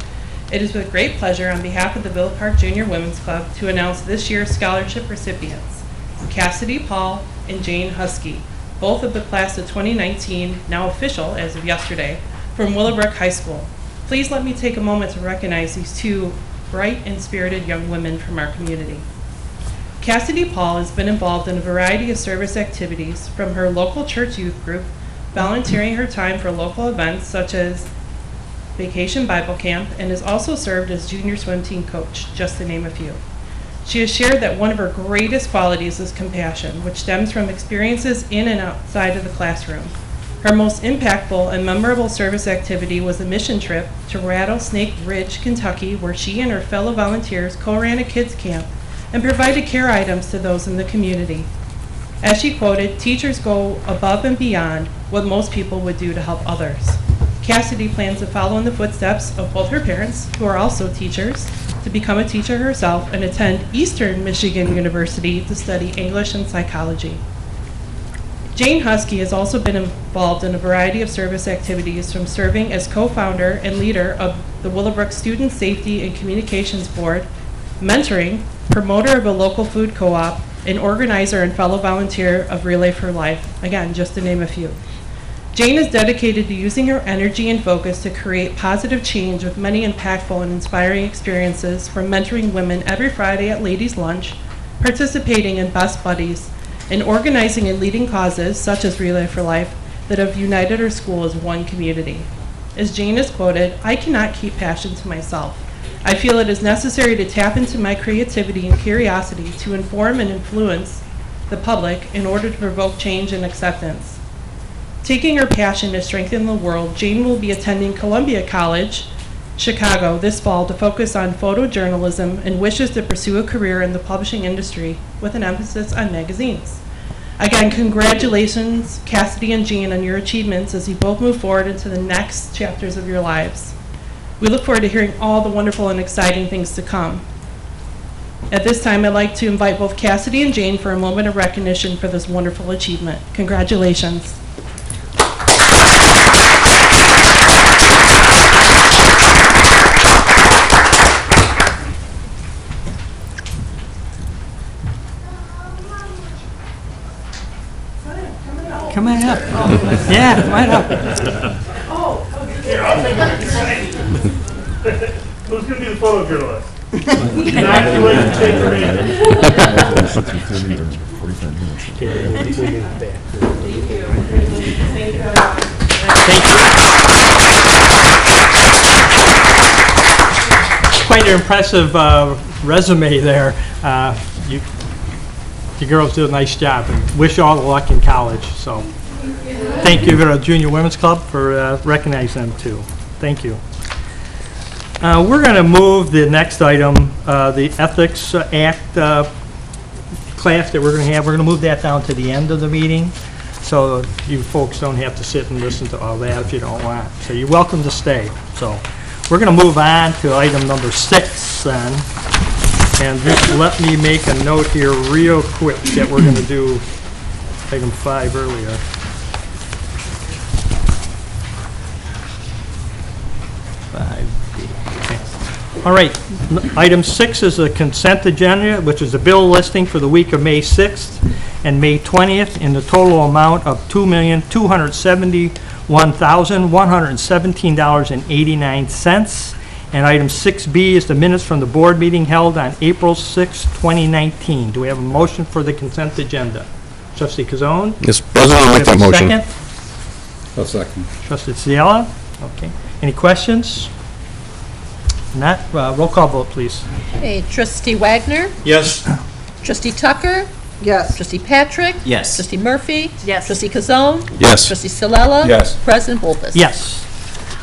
It is with great pleasure on behalf of the Villa Park Junior Women's Club to announce this year's scholarship recipients, Cassidy Paul and Jane Husky, both of the class of 2019, now official as of yesterday, from Willowbrook High School. Please let me take a moment to recognize these 2 bright and spirited young women from our community. Cassidy Paul has been involved in a variety of service activities, from her local church youth group, volunteering her time for local events such as Vacation Bible Camp, and has also served as junior swim team coach, just to name a few. She has shared that one of her greatest qualities is compassion, which stems from experiences in and outside of the classroom. Her most impactful and memorable service activity was a mission trip to Rattlesnake Ridge, Kentucky, where she and her fellow volunteers co-ran a kids camp and provided care items to those in the community. As she quoted, "Teachers go above and beyond what most people would do to help others." Cassidy plans to follow in the footsteps of both her parents, who are also teachers, to become a teacher herself and attend Eastern Michigan University to study English and psychology. Jane Husky has also been involved in a variety of service activities, from serving as co-founder and leader of the Willowbrook Student Safety and Communications Board, mentoring, promoter of a local food co-op, and organizer and fellow volunteer of Relay for Life, again, just to name a few. Jane is dedicated to using her energy and focus to create positive change with many impactful and inspiring experiences, from mentoring women every Friday at Ladies' Lunch, participating in Best Buddies, and organizing and leading causes such as Relay for Life that have united our school as one community. As Jane is quoted, "I cannot keep passion to myself. I feel it is necessary to tap into my creativity and curiosity to inform and influence the public in order to provoke change and acceptance." Taking her passion to strengthen the world, Jane will be attending Columbia College, Chicago this fall to focus on photojournalism and wishes to pursue a career in the publishing industry with an emphasis on magazines. Again, congratulations, Cassidy and Jane, on your achievements as you both move forward into the next chapters of your lives. We look forward to hearing all the wonderful and exciting things to come. At this time, I'd like to invite both Cassidy and Jane for a moment of recognition for this wonderful achievement. Congratulations. Come on up. Yeah, come on up. Who's going to be the photojournalist? Not too late to take your name. Quite an impressive resume there. You girls did a nice job, and wish you all the luck in college. So, thank you to the Junior Women's Club for recognizing them too. Thank you. We're going to move the next item, the Ethics Act class that we're going to have. We're going to move that down to the end of the meeting, so you folks don't have to sit and listen to all that if you don't want. So you're welcome to stay. So we're going to move on to item number 6 then. And just let me make a note here real quick that we're going to do item 5 earlier. Okay. All right, item 6 is a consent agenda, which is a bill listing for the week of May 6th and May 20th in the total amount of $2,271,117.89. And item 6B is the minutes from the board meeting held on April 6, 2019. Do we have a motion for the consent agenda? Trustee Kazone? Yes, President, I'll make that motion. Second? I'll second. Trustee Ciela? Okay. Any questions? Not, roll call vote, please. Okay, Trustee Wagner, Yes. Trustee Tucker, Yes. Trustee Patrick. Yes. Trustee Murphy. Yes. Trustee Kazone. Yes. Trustee Ciela. Yes. President Bolfus. Yes.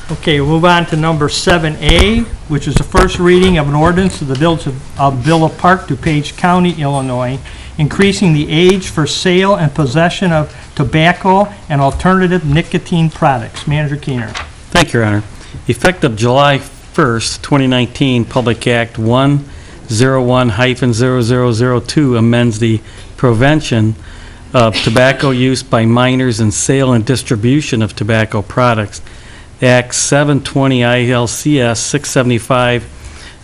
Okay, we'll move on to number 7A, which is the first reading of an ordinance of the Village of Villa Park, DuPage County, Illinois, increasing the age for sale and possession of tobacco and alternative nicotine products. Manager Keener. Thank you, Your Honor. Effective July 1st, 2019, Public Act 101-0002 amends the Prevention of Tobacco Use by Minors and Sale and Distribution of Tobacco Products, Act 720 ILCS 675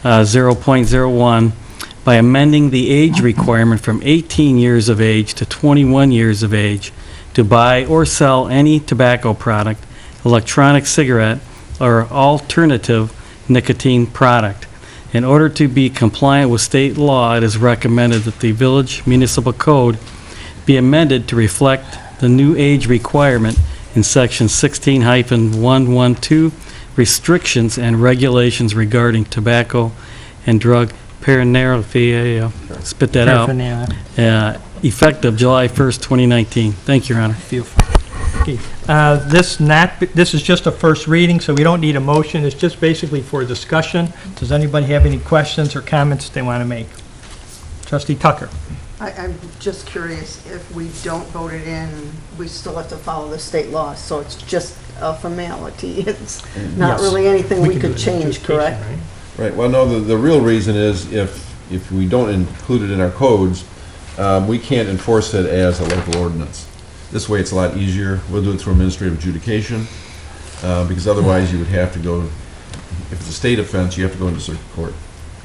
0.01, by amending the age requirement from 18 years of age to 21 years of age to buy or sell any tobacco product, electronic cigarette, or alternative nicotine product. In order to be compliant with state law, it is recommended that the Village Municipal Code be amended to reflect the new age requirement in Section 16-112, restrictions and regulations regarding tobacco and drug paraphernalia, spit that out, effective July 1st, 2019. Thank you, Your Honor. Beautiful. Okay. This is just a first reading, so we don't need a motion. It's just basically for discussion. Does anybody have any questions or comments they want to make? Trustee Tucker. I'm just curious, if we don't vote it in, we still have to follow the state law, so it's just a formality. It's not Yes. really anything we can could do it change, adjudication, correct? right? Right, well, no, the real reason is if we don't include it in our codes, we can't enforce it as a local ordinance. This way, it's a lot easier. We'll do it through administrative adjudication, because otherwise you would have to go, if it's a state offense, you have to go into circuit court.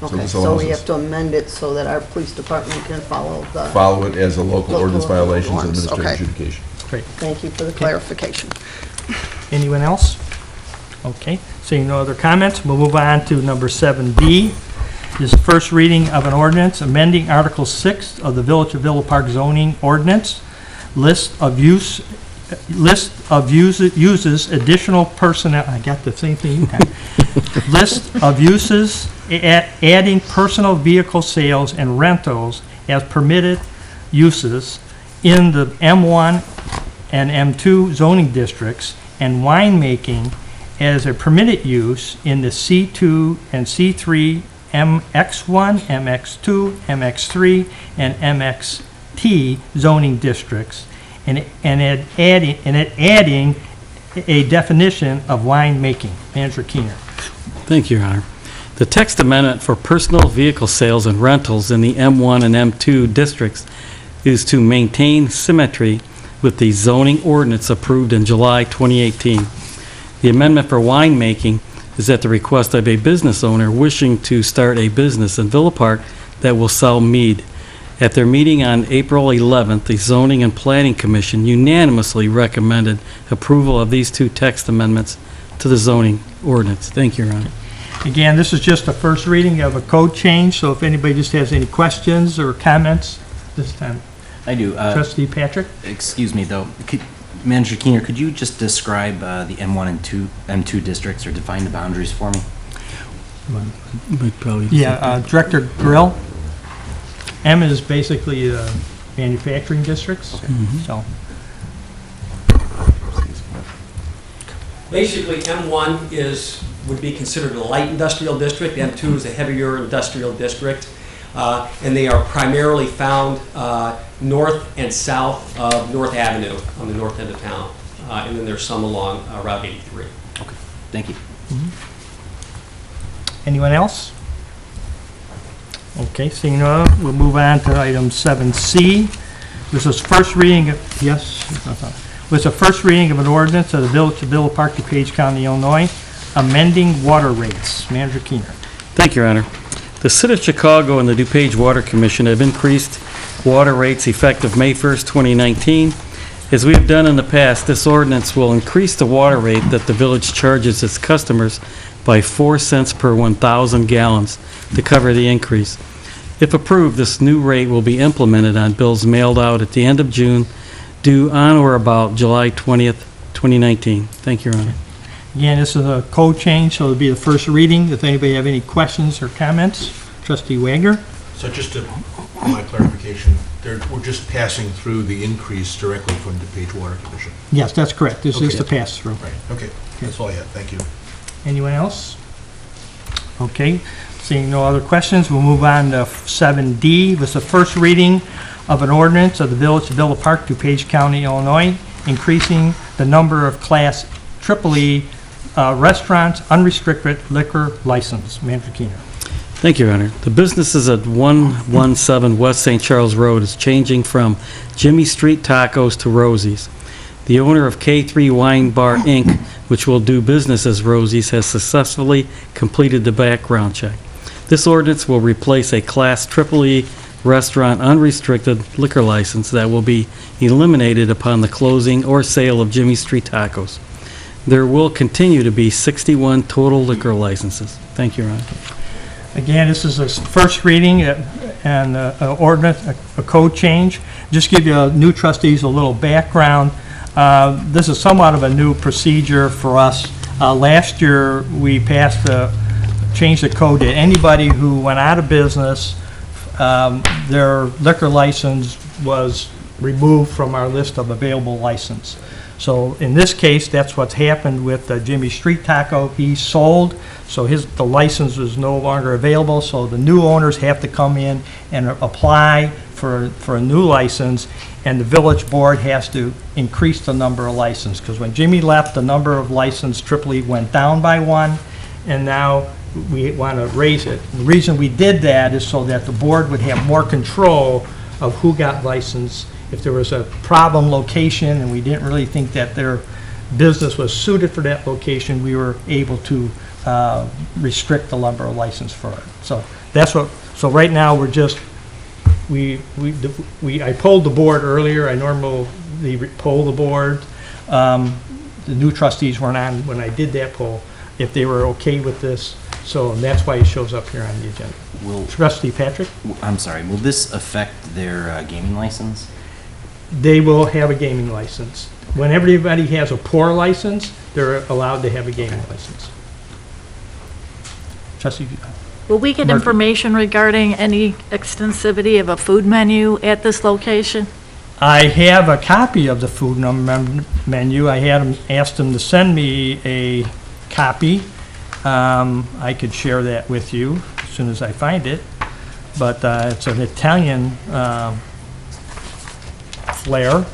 Okay, this so allows we us have to amend it so that our police department can follow the... follow it as a local ordinance violation to ordinance, administrative okay. adjudication. Great. Thank you for the clarification. Anyone else? Okay, seeing no other comments, we'll move on to number 7D. This is first reading of an ordinance amending Article 6 of the Village of Villa Park zoning ordinance, list of uses additional personnel, I got the same thing you got. List of uses, adding personal vehicle sales and rentals as permitted uses in the M1 and M2 zoning districts, and winemaking as a permitted use in the C2 and C3, MX1, MX2, MX3, and MXT zoning districts, and adding a definition of winemaking. Manager Keener. Thank you, Your Honor. The text amendment for personal vehicle sales and rentals in the M1 and M2 districts is to maintain symmetry with the zoning ordinance approved in July 2018. The amendment for winemaking is at the request of a business owner wishing to start a business in Villa Park that will sell mead. At their meeting on April 11th, the Zoning and Planning Commission unanimously recommended approval of these two text amendments to the zoning ordinance. Thank you, Your Honor. Again, this is just a first reading of a code change, so if anybody just has any questions or comments this time. I do. Trustee Patrick? Excuse me, though. Manager Keener, could you just describe the M1 and M2 districts, or define the boundaries for me? Yeah, Director Grill. M is basically manufacturing districts, so. Basically, M1 would be considered a light industrial district, M2 is a heavier industrial district, and they are primarily found north and south of North Avenue on the north end of town, and then there's some along Route 83. Okay, thank you. Anyone else? Okay, seeing none, we'll move on to item 7C. This is first reading, was a first reading of an ordinance of the Village of Villa Park, DuPage County, Illinois, amending water rates. Manager Keener. Thank you, Your Honor. The City of Chicago and the DuPage Water Commission have increased water rates effective May 1st, 2019. As we have done in the past, this ordinance will increase the water rate that the village charges its customers by 4 cents per 1,000 gallons to cover the increase. If approved, this new rate will be implemented on bills mailed out at the end of June, due on or about July 20th, 2019. Thank you, Your Honor. Again, this is a code change, so it'll be the first reading. If anybody have any questions or comments, Trustee Wagner. So just to, my clarification, we're just passing through the increase directly from DuPage Water Commission. Yes, that's correct. This is Okay. the pass-through. Right, okay, that's all I had, thank you. Anyone else? Okay, seeing no other questions, we'll move on to 7D. This is the first reading of an ordinance of the Village of Villa Park, DuPage County, Illinois, increasing the number of Class EEE restaurants, unrestricted liquor license. Manager Keener. Thank you, Your Honor. The businesses at 117 West St. Charles Road is changing from Jimmy Street Tacos to Rosie's. The owner of K3 Wine Bar, Inc., which will do business as Rosie's, has successfully completed the background check. This ordinance will replace a Class EEE restaurant unrestricted liquor license that will be eliminated upon the closing or sale of Jimmy Street Tacos. There will continue to be 61 total liquor licenses. Thank you, Your Honor. Again, this is a first reading and an ordinance, a code change. Just give you new trustees a little background. This is somewhat of a new procedure for us. Last year, we passed changed the code that anybody who went out of business, their liquor license was removed from our list of available license. So in this case, that's what's happened with Jimmy Street Taco. He sold, so the license is no longer available, so the new owners have to come in and apply for a new license, and the village board has to increase the number of licenses, because when Jimmy left, the number of license EEE went down by 1, and now we want to raise it. The reason we did that is so that the board would have more control of who got licensed. If there was a problem location and we didn't really think that their business was suited for that location, we were able to restrict the number of license for it. So that's what. So right now we're just I polled the board earlier. I normally poll the board. the new trustees weren't on when I did that poll, if they were okay with this, so that's why it shows up here on the agenda. Will, Trustee Patrick? I'm sorry, will this affect their gaming license? They will have a gaming license. When everybody has a pour license, they're allowed to have a gaming license. Trustee? Will we get Murphy. information regarding any extensivity of a food menu at this location? I have a copy of the food menu. I had them, asked them to send me a copy. I could share that with you as soon as I find it. But it's an Italian flair.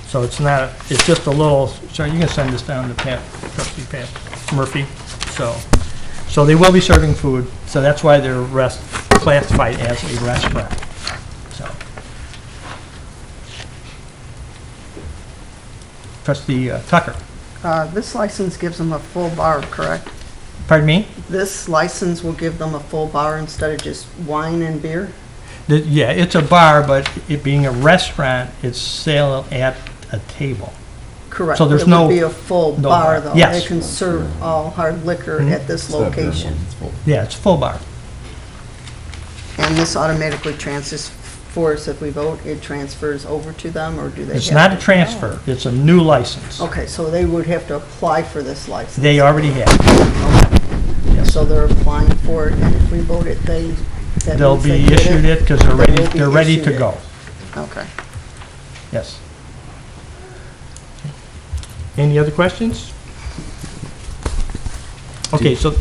So it's not, it's just a little, sorry, you can send this down to Trustee Pat Murphy. So they will be serving food. So that's why they're classified as a restaurant. So. Trustee Tucker. This license gives them a full bar, correct? Pardon me? This license will give them a full bar instead of just wine and beer? Yeah, it's a bar, but it being a restaurant, it's sale at a table. Correct. So there's It no- would be a full no bar, bar. though. Yes. They can serve all hard liquor Mhm. at this location. Yeah, it's a full bar. And this automatically transfers for us if we vote, it transfers over to them, or do they? It's have not a to- transfer, it's a new license. Okay, so they would have to apply for this license. They already have. So they're applying for it, and if we vote it, that They'll means they be get issued it because They will be they're ready issued to it. go. Okay. Yes. Any other questions? Okay, so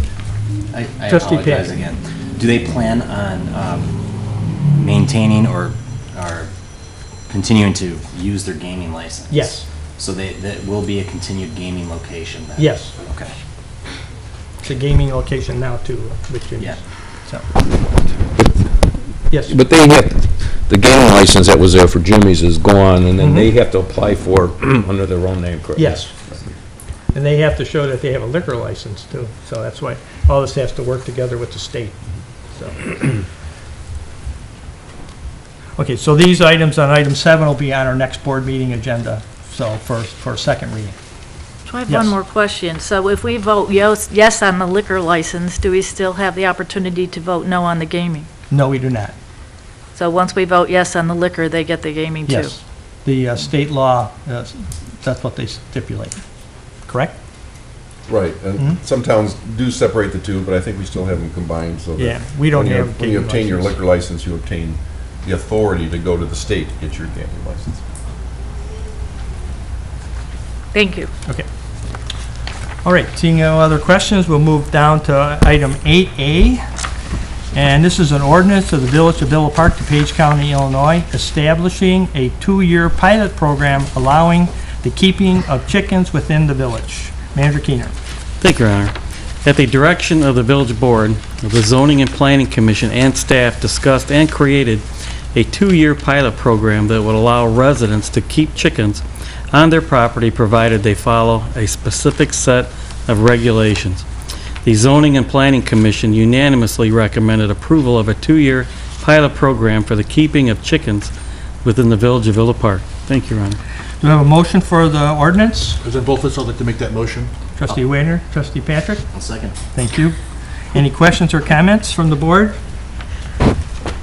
I Trustee apologize Pat. again. Do they plan on maintaining or continuing to use their gaming license? Yes. So that will be a continued gaming location then? Yes. Okay. it's a gaming location now too, with Jimmy's. Yeah. So. Yes. But they have, the gaming license that was there for Jimmy's is gone, and then they Mhm. have to apply for under their own name, correct? Yes. And they have to show that they have a liquor license too, so that's why all this has to work together with the state, so. Okay, so these items on item 7 will be on our next board meeting agenda, so for second reading. So I have Yes. one more question. So if we vote yes on the liquor license, do we still have the opportunity to vote no on the gaming? No, we do not. So once we vote yes on the liquor, they get the gaming too? Yes. The state law, that's what they stipulate, correct? Right, and Mhm. some towns do separate the two, but I think we still have them combined, so that. Yeah, we don't when you- have When you gaming obtain your license. liquor license, you obtain the authority to go to the state to get your gaming license. Thank you. Okay. All right, seeing no other questions, we'll move down to item 8A. And this is an ordinance of the Village of Villa Park, DuPage County, Illinois, establishing a 2-year pilot program allowing the keeping of chickens within the village. Manager Keener. Thank you, Your Honor. At the direction of the Village Board, the Zoning and Planning Commission and staff discussed and created a 2-year pilot program that would allow residents to keep chickens on their property provided they follow a specific set of regulations. The Zoning and Planning Commission unanimously recommended approval of a 2-year pilot program for the keeping of chickens within the Village of Villa Park. Thank you, Your Honor. Do we have a motion for the ordinance? President Volfus, I'd like to make that motion. Trustee Wayner, Trustee Patrick? I'll second. Thank you. Any questions or comments from the board?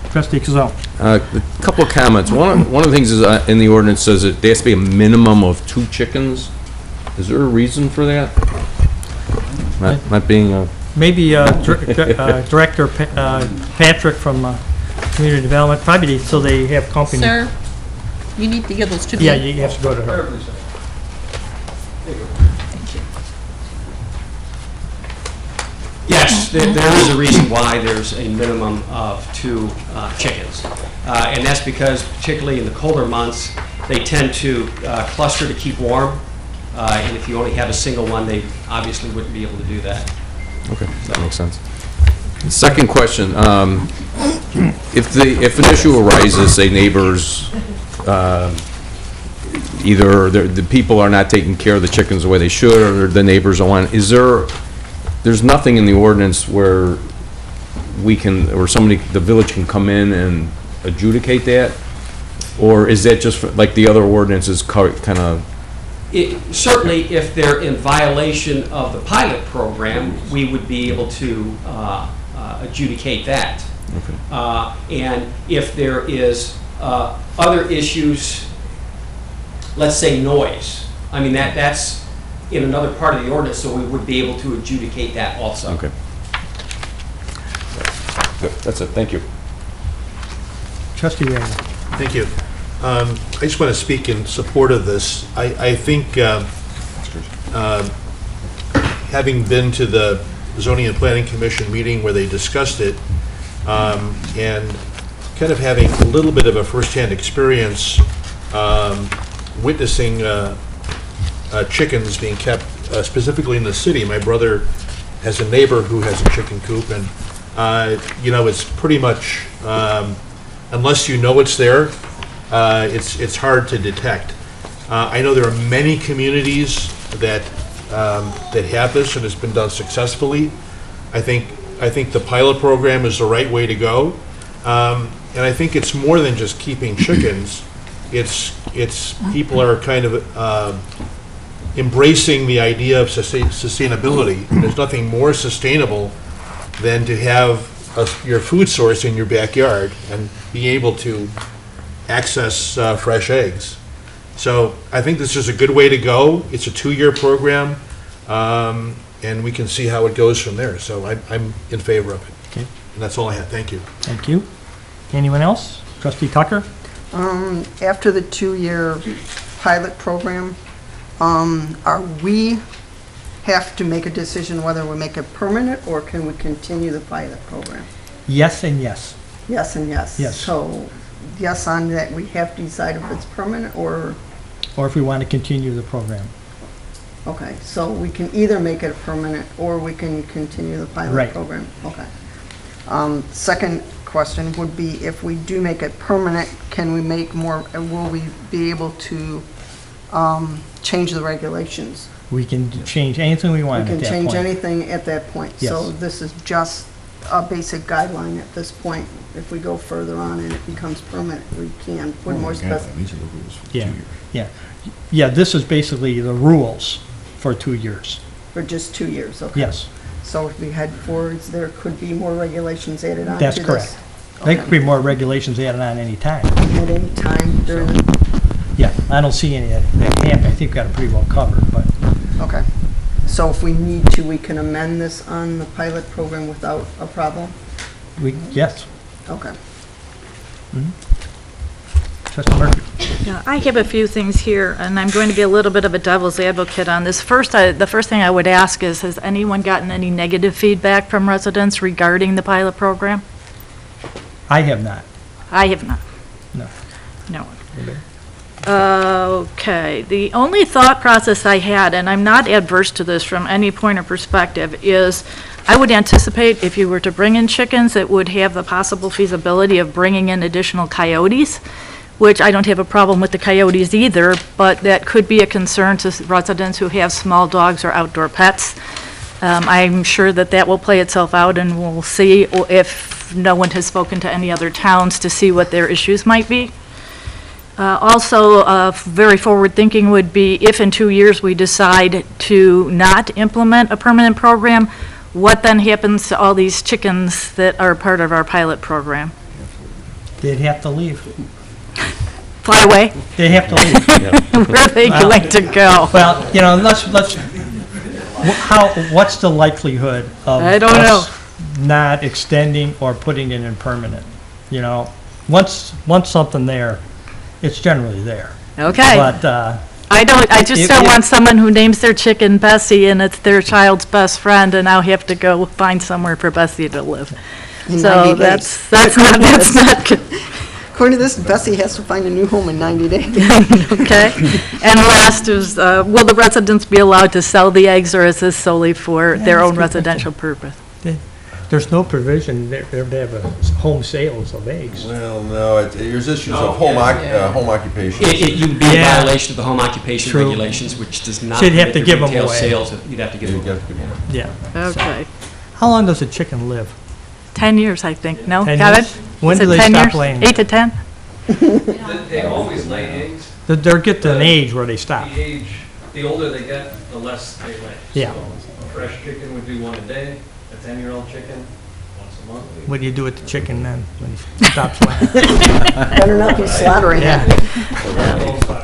Trustee Kazal. A couple of comments. One of the things is in the ordinance says that there has to be a minimum of 2 chickens. Is there a reason for that? Not being a... Maybe Director Patrick from Community Development, probably so they have company. Sir, you need to give those to me. Yeah, you have to go to her. Yes, there is a reason why there's a minimum of 2 chickens. And that's because particularly in the colder months, they tend to cluster to keep warm. And if you only have a single one, they obviously wouldn't be able to do that. Okay, that makes sense. Second question, if an issue arises, say neighbors, either the people are not taking care of the chickens the way they should, or the neighbors don't want, there's nothing in the ordinance where we can, or the village can come in and adjudicate that? Or is that just like the other ordinances kind of Certainly, if they're in violation of the pilot program, we would be able to adjudicate that. And if there is other issues, let's say noise, I mean, that's in another part of the ordinance, so we would be able to adjudicate that also. Okay. Good. That's it. Thank you. Trustee Raymond. Thank you. I just want to speak in support of this. I think, having been to the Zoning and Planning Commission meeting where they discussed it, and kind of having a little bit of a firsthand experience witnessing chickens being kept specifically in the city. My brother has a neighbor who has a chicken coop, and it's pretty much, unless you know it's there, it's hard to detect. I know there are many communities that have this, and it's been done successfully. I think the pilot program is the right way to go, and I think it's more than just keeping chickens. It's people are kind of embracing the idea of sustainability. There's nothing more sustainable than to have your food source in your backyard and be able to access fresh eggs. So I think this is a good way to go. It's a 2-year program, and we can see how it goes from there. So I'm in favor of it. Okay. And that's all I have. Thank you. Thank you. Anyone else? Trustee Tucker? After the 2-year pilot program, are we have to make a decision whether we make it permanent, or can we continue the pilot program? Yes and yes. Yes and yes. Yes. So, yes on that, we have to decide if it's permanent, or, Or if we want to continue the program. okay, so we can either make it permanent, or we can continue the pilot Right. program? Okay. Second question would be, if we do make it permanent, can we make more, will we be able to change the regulations? We can change anything we We want at can that change point. anything at that point. So Yes. this is just a basic guideline at this point. If we go further on and it becomes permanent, we can put more specific. These are the rules for 2 Yeah, years. yeah. Yeah, this is basically the rules for 2 years. For just 2 years, okay? Yes, So if we head forwards, there could be more regulations added on to that's this? correct. There could be more regulations added on any time. At any time during, Yeah, I don't see any that happen. I think we got it pretty well covered, but okay. So if we need to, we can amend this on the pilot program without a problem? yes. Okay. Trustee Murphy? Yeah, I have a few things here, and I'm going to be a little bit of a devil's advocate on this. The first thing I would ask is, has anyone gotten any negative feedback from residents regarding the pilot program? I have not. I have not. No. No one. Okay, the only thought process I had, and I'm not adverse to this from any point of perspective, is I would anticipate if you were to bring in chickens, it would have the possible feasibility of bringing in additional coyotes, which I don't have a problem with the coyotes either, but that could be a concern to residents who have small dogs or outdoor pets. I'm sure that that will play itself out, and we'll see if no one has spoken to any other towns to see what their issues might be. Also, very forward-thinking would be if in 2 years we decide to not implement a permanent program, what then happens to all these chickens that are part of our pilot program? They'd have to leave. Fly away? They have to leave. Where are they going to go? Well, what's the likelihood of I don't us not extending or putting it in permanent? Once something there, it's generally there. Okay. But, I just don't want someone who names their chicken Bessie and it's their child's best friend, and now have to go find somewhere for Bessie to live. In So 90 days. that's not good. According to this, Bessie has to find a new home in 90 days. Okay. And last is, will the residents be allowed to sell the eggs, or is this solely for their own residential purpose? there's no provision there to have a home sales of eggs. Well, no, there's issues of home occupation. You'd be in violation of the home occupation True. regulations, which does not So you'd have permit to give the 'em retail away. sales. You'd have to give them away. Yeah. Okay. How long does a chicken live? 10 years, I think. No? 10 Got years? it? When Is do it they 10 stop years? laying? 8 to 10? They always lay eggs. They're getting to an age where they stop. The age The older they get, the less they lay. Yeah. So a fresh chicken would do one a day, a 10-year-old chicken, once a month. What do you do with the chicken then, when he stops laying? Better not be slaughtering it. Yeah.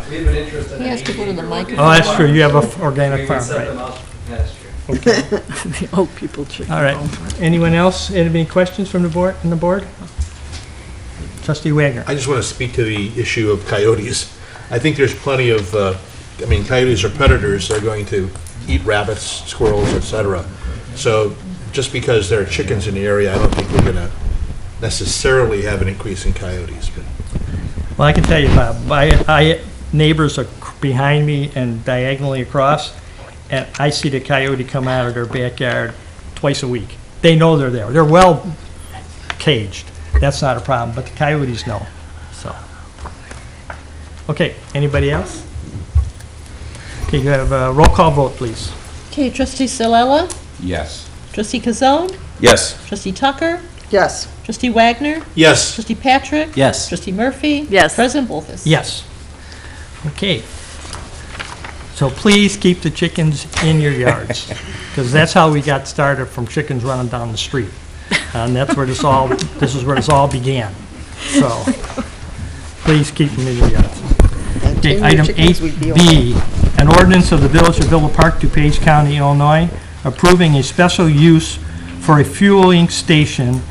We have an interest in. He has to go to the microphone. Oh, that's true, you have a organic We farm, can set right? them out for pasture. The old people chicken. All right. Anyone else? Any questions from the board, Trustee Wagner? I just want to speak to the issue of coyotes. I think there's plenty of, coyotes are predators. They're going to eat rabbits, squirrels, et cetera. So just because there are chickens in the area, I don't think we're going to necessarily have an increase in coyotes. But Well, I can tell you, Bob, neighbors are behind me and diagonally across, and I see the coyote come out of their backyard twice a week. They know they're there. They're well caged. That's not a problem, but the coyotes know, so. Okay, anybody else? Okay, you have a roll call vote, please. Okay, trustee Salella, Yes. trustee Kazone, Yes. trustee Tucker, Yes. trustee Wagner, yes, trustee Patrick, Yes. trustee Murphy. Yes. President Bolfus. Yes. Okay. So please keep the chickens in your yards, because that's how we got started, from chickens running down the street. And that's where this is where this all began. So, please keep them in your yards. Okay, item 8B, an ordinance of the Village of Villa Park, DuPage County, Illinois, approving a special use for a fueling station,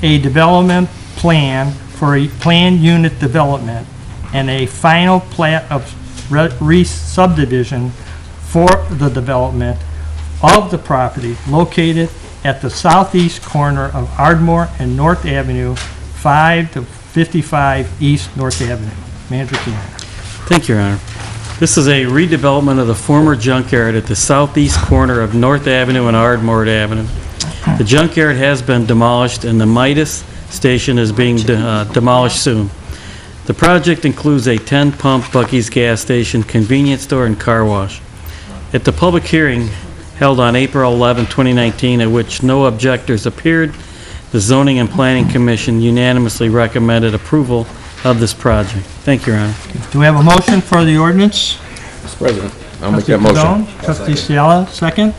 a development plan for a planned unit development, and a final plat of re-subdivision for the development of the property located at the southeast corner of Ardmore and North Avenue, 5 to 55 East North Avenue. Manager Keenan. Thank you, Your Honor. This is a redevelopment of the former junkyard at the southeast corner of North Avenue and Ardmore Avenue. The junkyard has been demolished, and the Midas station is being demolished soon. The project includes a 10-pump Buc-ee's gas station, convenience store, and car wash. At the public hearing held on April 11, 2019, at which no objectors appeared, the Zoning and Planning Commission unanimously recommended approval of this project. Thank you, Your Honor. Do we have a motion for the ordinance? Mr. President, I'll make Trustee that motion. Pagone, Trustee Ciala, second.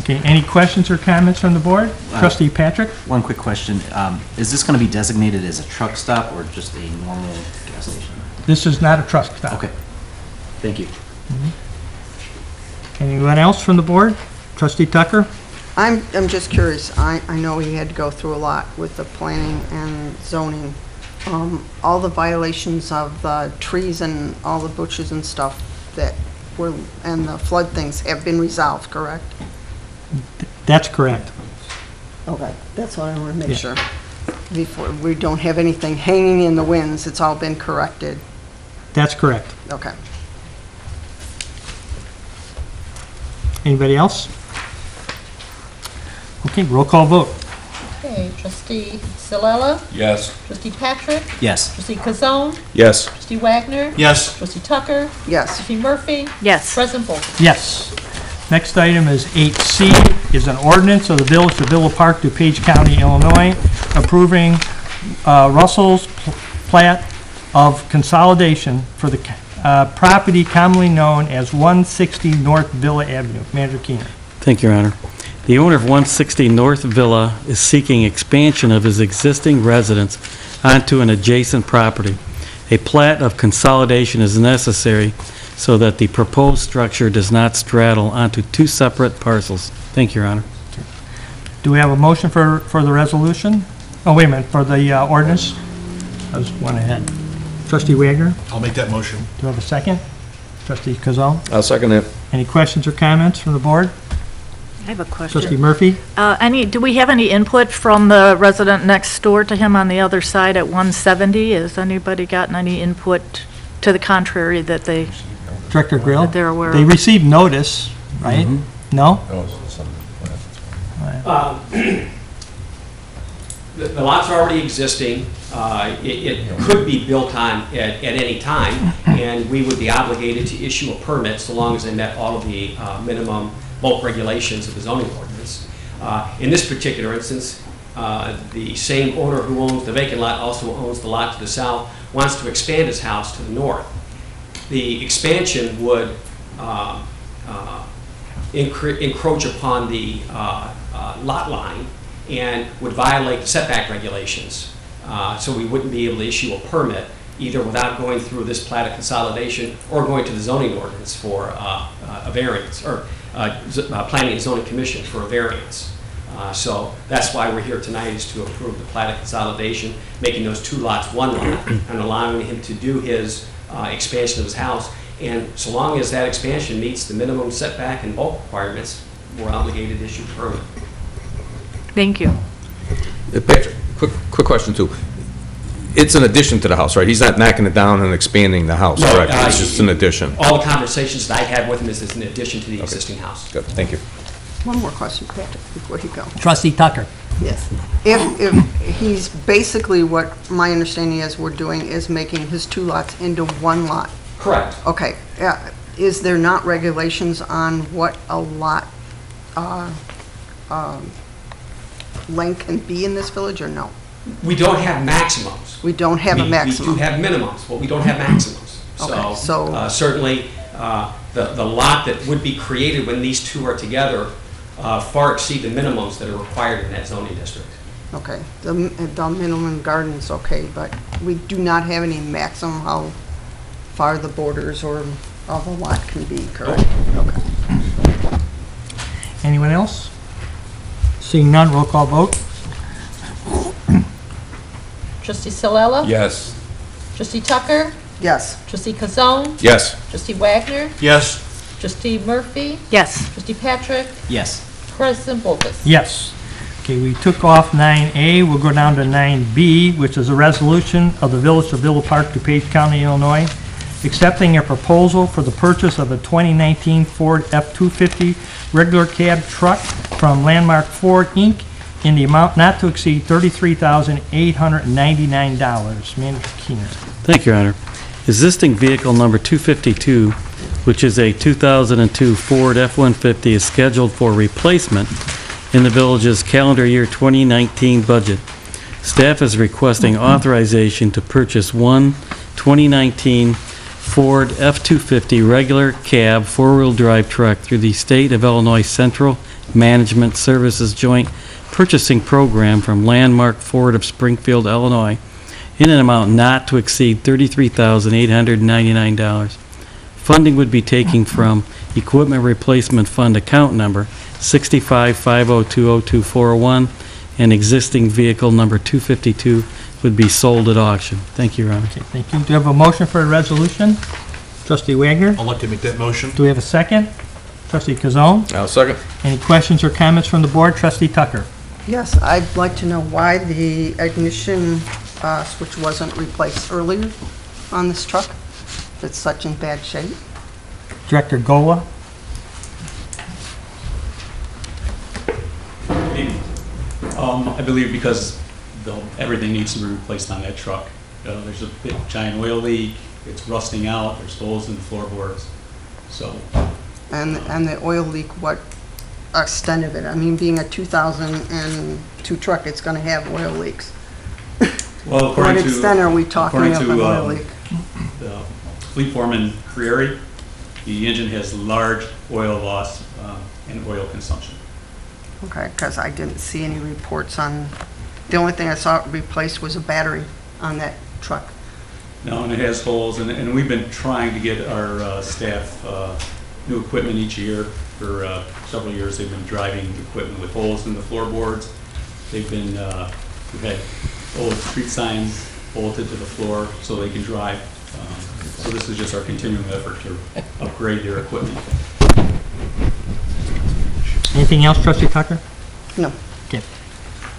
Okay, any questions or comments from the board? Trustee Patrick? One quick question. Is this going to be designated as a truck stop or just a normal gas station? This is not a truck stop. Okay. Thank you. Anyone else from the board? Trustee Tucker? I'm just curious, I know we had to go through a lot with the planning and zoning. All the violations of the trees and all the bushes and stuff that were, and the flood things have been resolved, correct? That's correct. Okay, that's what I want to make Yeah. sure. Before, we don't have anything hanging in the winds, it's all been corrected. That's correct. Okay. Anybody else? Okay, roll call vote. Okay, trustee Salella, Yes. trustee Patrick, Yes. trustee Kazone, Yes. trustee Wagner, yes, trustee Tucker, Yes. trustee Murphy. Yes. President Bolfus. Yes. Next item is 8C, is an ordinance of the Village of Villa Park, DuPage County, Illinois, approving Russell's plat of consolidation for the property commonly known as 160 North Villa Avenue. Manager Keener. Thank you, Your Honor. The owner of 160 North Villa is seeking expansion of his existing residence onto an adjacent property. A plat of consolidation is necessary so that the proposed structure does not straddle onto two separate parcels. Thank you, Your Honor. Do we have a motion for the resolution? Oh, wait a minute, for the ordinance? I was one ahead. Trustee Wagner, I'll make that motion. do you have a second? Trustee Kazal? I'll second it. Any questions or comments from the board? I have a Trustee question. Murphy? Do we have any input from the resident next door to him on the other side at 170? Has anybody gotten any input to the contrary that they, Director Grill? That they're aware They of. received notice, right? No? The lots are already existing. It could be built on at any time, and we would be obligated to issue a permit so long as they met all of the minimum bulk regulations of the zoning ordinance. In this particular instance, the same owner who owns the vacant lot also owns the lot to the south, wants to expand his house to the north. The expansion would encroach upon the lot line and would violate setback regulations. So we wouldn't be able to issue a permit either without going through this plat of consolidation or going to the zoning ordinance for a variance, or planning and zoning commission for a variance. So that's why we're here tonight, is to approve the plat of consolidation, making those two lots one lot and allowing him to do his expansion of his house. And so long as that expansion meets the minimum setback and bulk requirements, we're obligated to issue a permit. Thank you. Patrick, quick question too. It's an addition to the house, right? He's not knocking it down and expanding the house, No, correct? It's just an addition. All the conversations that I've had with him is in addition to the existing house. Good, thank you. One more question, Patrick, before you go. Trustee Tucker. Yes. If he's basically, what my understanding is we're doing is making his two lots into one lot. Correct. Okay. Is there not regulations on what a lot length can be in this village, or no? We don't have maximums. We don't have a maximum? We do have minimums, but we don't have maximums. Okay, so- Certainly, the lot that would be created when these two are together far exceed the minimums that are required in that zoning district. Okay. The minimum garden is okay, but we do not have any maximum how far the borders or of a lot can be, correct? Okay. Anyone else? Seeing none, roll call vote. Trustee Salella? Yes. Trustee Tucker? Yes. Trustee Kazone? Yes. Trustee Wagner? Yes. Trustee Murphy? Yes. Trustee Patrick? Yes. President Bogus? Yes. Okay, we took off 9A, we'll go down to 9B, which is a resolution of the Village of Villa Park, DuPage County, Illinois, accepting a proposal for the purchase of a 2019 Ford F-250 regular cab truck from Landmark Ford, Inc., in the amount not to exceed $33,899. Manager Keener. Thank you, Your Honor. Existing vehicle number 252, which is a 2002 Ford F-150, is scheduled for replacement in the village's calendar year 2019 budget. Staff is requesting authorization to purchase one 2019 Ford F-250 regular cab four-wheel drive truck through the State of Illinois Central Management Services Joint Purchasing Program from Landmark Ford of Springfield, Illinois, in an amount not to exceed $33,899. Funding would be taken from Equipment Replacement Fund account number 6550202401, and existing vehicle number 252 would be sold at auction. Thank you, Your Honor. Okay, thank you. Do you have a motion for a resolution? Trustee Wagner? I'd like to make that motion. Do we have a second? Trustee Kazone? I'll second. Any questions or comments from the board? Trustee Tucker? Yes, I'd like to know why the ignition switch wasn't replaced earlier on this truck, if it's such in bad shape. Director Gola? I believe because everything needs to be replaced on that truck. There's a big giant oil leak, it's rusting out, there's holes in the floorboards, so. And the oil leak, what extent of it? I mean, being a 2002 truck, it's going to have oil leaks. Well, according What to. extent are we talking of an oil leak? The fleet foreman Creary, the engine has large oil loss and oil consumption. Okay, because I didn't see any reports on, the only thing I saw replaced was a battery on that truck. No, and it has holes, and we've been trying to get our staff new equipment each year. For several years, they've been driving equipment with holes in the floorboards. They've been, we've had old street signs bolted to the floor so they can drive. So this is just our continuing effort to upgrade their equipment. Anything else, Trustee Tucker? No. Okay.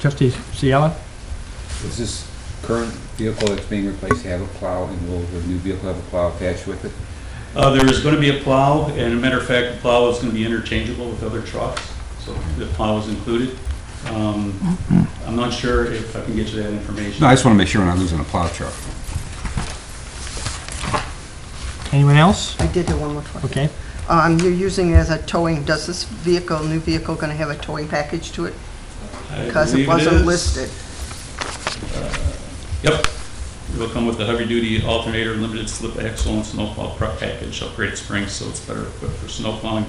Trustee Cielo? Does this current vehicle that's being replaced have a plow, and will the new vehicle have a plow attached with it? There is going to be a plow, and as a matter of fact, the plow is going to be interchangeable with other trucks, so the plow is included. I'm not sure if I can get you that information. No, I just want to make sure we're not losing a plow truck. Anyone else? I did have one more question. Okay. You're using it as a towing, does this vehicle, new vehicle, going to have a towing package to it? Because it believe it wasn't is. listed. Yep. will come with a heavy-duty alternator, limited slip axle, and snowplow prep package, upgraded springs, so it's better equipped for snowplowing,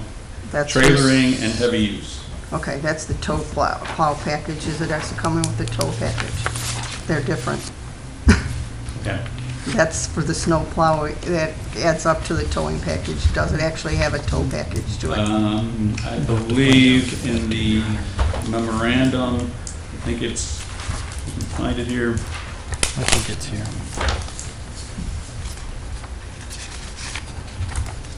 That's trailering, and heavy use. Okay, that's the tow plow package. Is it actually coming with the tow package? They're different. Okay. That's for the snow plow, that adds up to the towing package. Does it actually have a tow package to it? I believe in the memorandum, I think it's, you can find it here. I think it's here.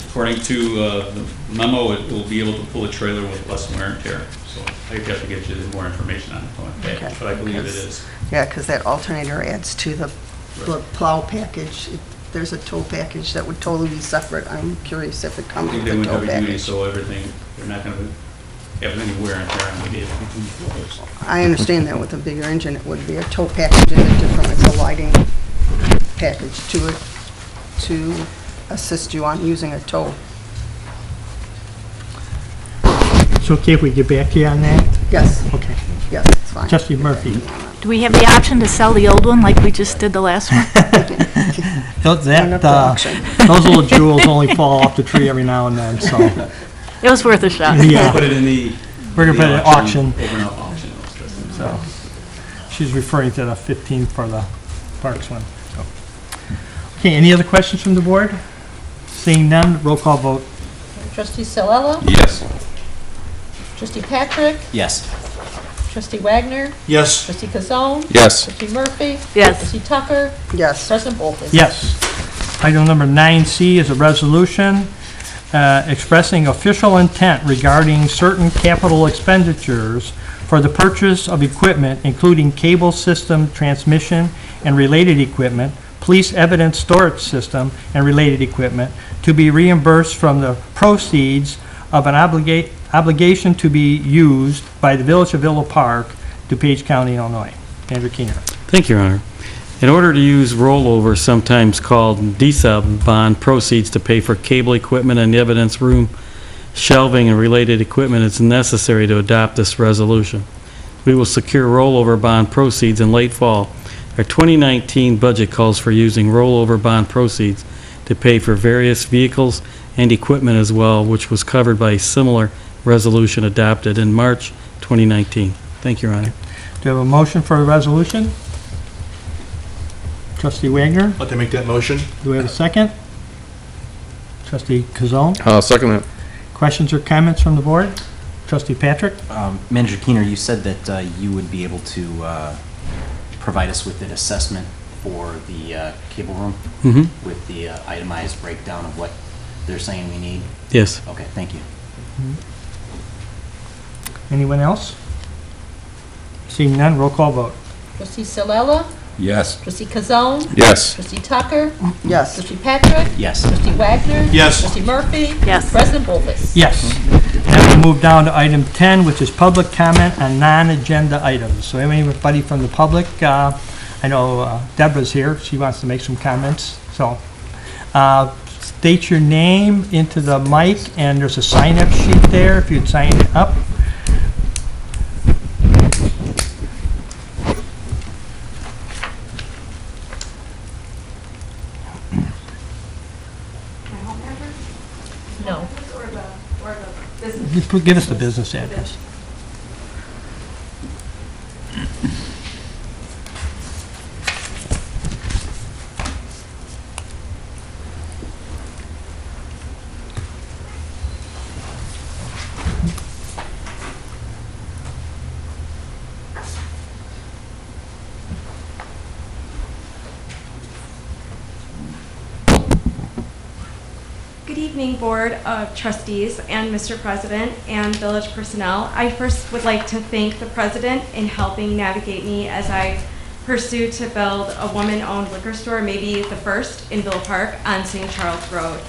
According to the memo, it will be able to pull a trailer with less wear and tear. So I'd have to get you more information on the package, Okay, but I believe it because- is. Yeah, because that alternator adds to the plow package. If there's a tow package that would totally be separate. I'm curious if it I comes think with they the went tow heavy duty, package. so everything, they're not gonna have any wear and tear on the vehicle between floors. I understand that with a bigger engine, it would be. A tow package is a different, it's a lighting package to it, to assist you on using a tow. It's okay if we get back to you on that? Yes, Okay. yes, it's fine. Trustee Murphy? Do we have the option to sell the old one like we just did the last one? Those little jewels only fall off the tree every now and then, so. It was worth a shot. Yeah. Put it in the. We're gonna put it in auction. Open up auction. So, she's referring to the 15 for the Parks one. So. Okay, any other questions from the board? Seeing none, roll call vote. Trustee Salella? Yes. Trustee Patrick? Yes. Trustee Wagner? Yes. Trustee Kazone? Yes. Trustee Murphy? Yes. Trustee Tucker? Yes. President Bolfus? Yes. Item number 9C is a resolution expressing official intent regarding certain capital expenditures for the purchase of equipment, including cable system, transmission, and related equipment, police evidence storage system, and related equipment, to be reimbursed from the proceeds of an obligation to be used by the Village of Villa Park, DuPage County, Illinois. Andrew Keener. Thank you, Your Honor. In order to use rollover, sometimes called DSUB bond proceeds to pay for cable equipment and evidence room shelving and related equipment, it's necessary to adopt this resolution. We will secure rollover bond proceeds in late fall. Our 2019 budget calls for using rollover bond proceeds to pay for various vehicles and equipment as well, which was covered by a similar resolution adopted in March 2019. Thank you, Your Honor. Do you have a motion for the resolution? Trustee Wagner, I'd like to make that motion. do we have a second? Trustee Kazone, Second that. questions or comments from the board? Trustee Patrick? Manager Keener, you said that you would be able to provide us with an assessment for the cable room Mm-hmm. with the itemized breakdown of what they're saying we need? Yes. Okay, thank you. Anyone else? Seeing none, roll call vote. Trustee Salella? Yes. Trustee Kazone? Yes. Trustee Tucker? Yes. Trustee Patrick? Yes. Trustee Wagner? Yes. Trustee Murphy? Yes. President Bolfus? Yes. Then we move down to item 10, which is public comment on non-agenda items. So anybody from the public, I know Deborah's here, she wants to make some comments. So state your name into the mic, and there's a sign-up sheet there if you'd sign up. My home address? No. Or the business? Just give us the business address. Good evening, Board of Trustees and Mr. President and village personnel. I first would like to thank the President in helping navigate me as I pursue to build a woman-owned liquor store, maybe the first in Villa Park on St. Charles Road,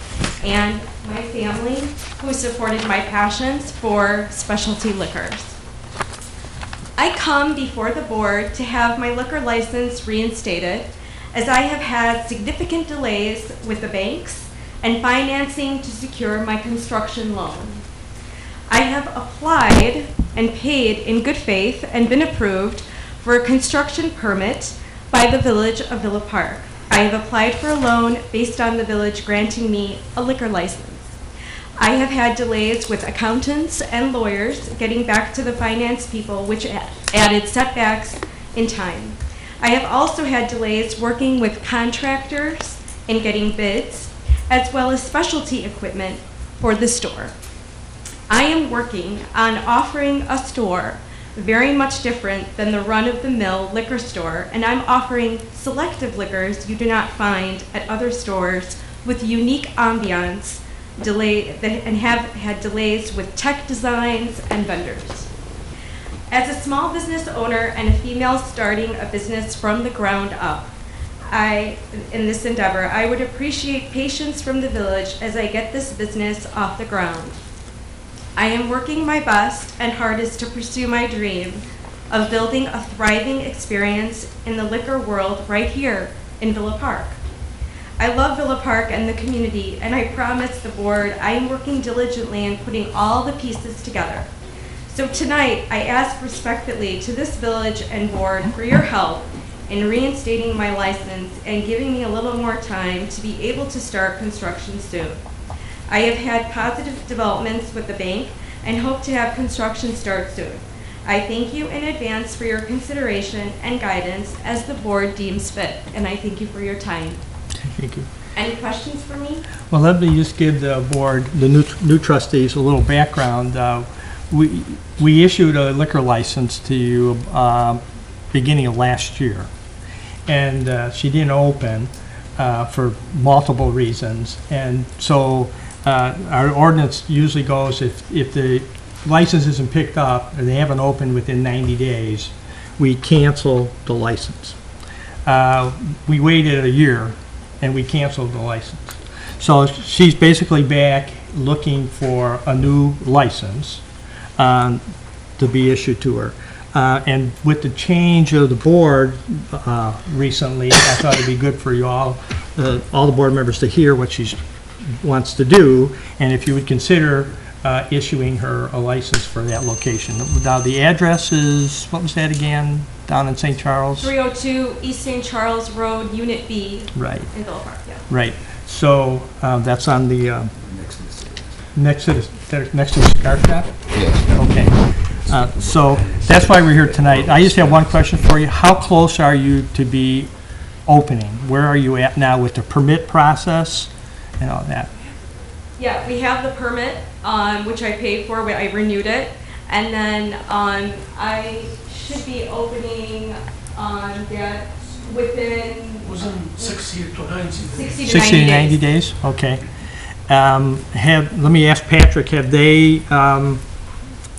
and my family who supported my passions for specialty liquors. I come before the board to have my liquor license reinstated, as I have had significant delays with the banks and financing to secure my construction loan. I have applied and paid in good faith and been approved for a construction permit by the Village of Villa Park. I have applied for a loan based on the village granting me a liquor license. I have had delays with accountants and lawyers getting back to the finance people, which added setbacks in time. I have also had delays working with contractors and getting bids, as well as specialty equipment for the store. I am working on offering a store very much different than the run-of-the-mill liquor store, and I'm offering selective liquors you do not find at other stores with unique ambiance, and have had delays with tech designs and vendors. As a small business owner and a female starting a business from the ground up, in this endeavor, I would appreciate patience from the village as I get this business off the ground. I am working my best and hardest to pursue my dream of building a thriving experience in the liquor world right here in Villa Park. I love Villa Park and the community, and I promise the board I am working diligently in putting all the pieces together. So tonight, I ask respectfully to this village and board for your help in reinstating my license and giving me a little more time to be able to start construction soon. I have had positive developments with the bank and hope to have construction start soon. I thank you in advance for your consideration and guidance as the board deems fit, and I thank you for your time. Thank you. Any questions for me? Well, let me just give the board, the new trustees, a little background. We issued a liquor license to you beginning of last year, and she didn't open for multiple reasons. And so our ordinance usually goes, if the license isn't picked up and they haven't opened within 90 days, we cancel the license. We waited a year and we canceled the license. So she's basically back looking for a new license to be issued to her. And with the change of the board recently, I thought it'd be good for you all the board members to hear what she wants to do, and if you would consider issuing her a license for that location. Now, the address is, what was that again, down in St. Charles? 302 East St. Charles Road, Unit B. Right. In Villa Park, yeah. Right. So that's on the next to the cigar shop? Yes. Okay. So that's why we're here tonight. I just have one question for you. How close are you to be opening? Where are you at now with the permit process and all that? Yeah, we have the permit, which I paid for, I renewed it, and then I should be opening that within... Wasn't 60 to 90 days? 60 to 90 days? Okay. Let me ask Patrick, have they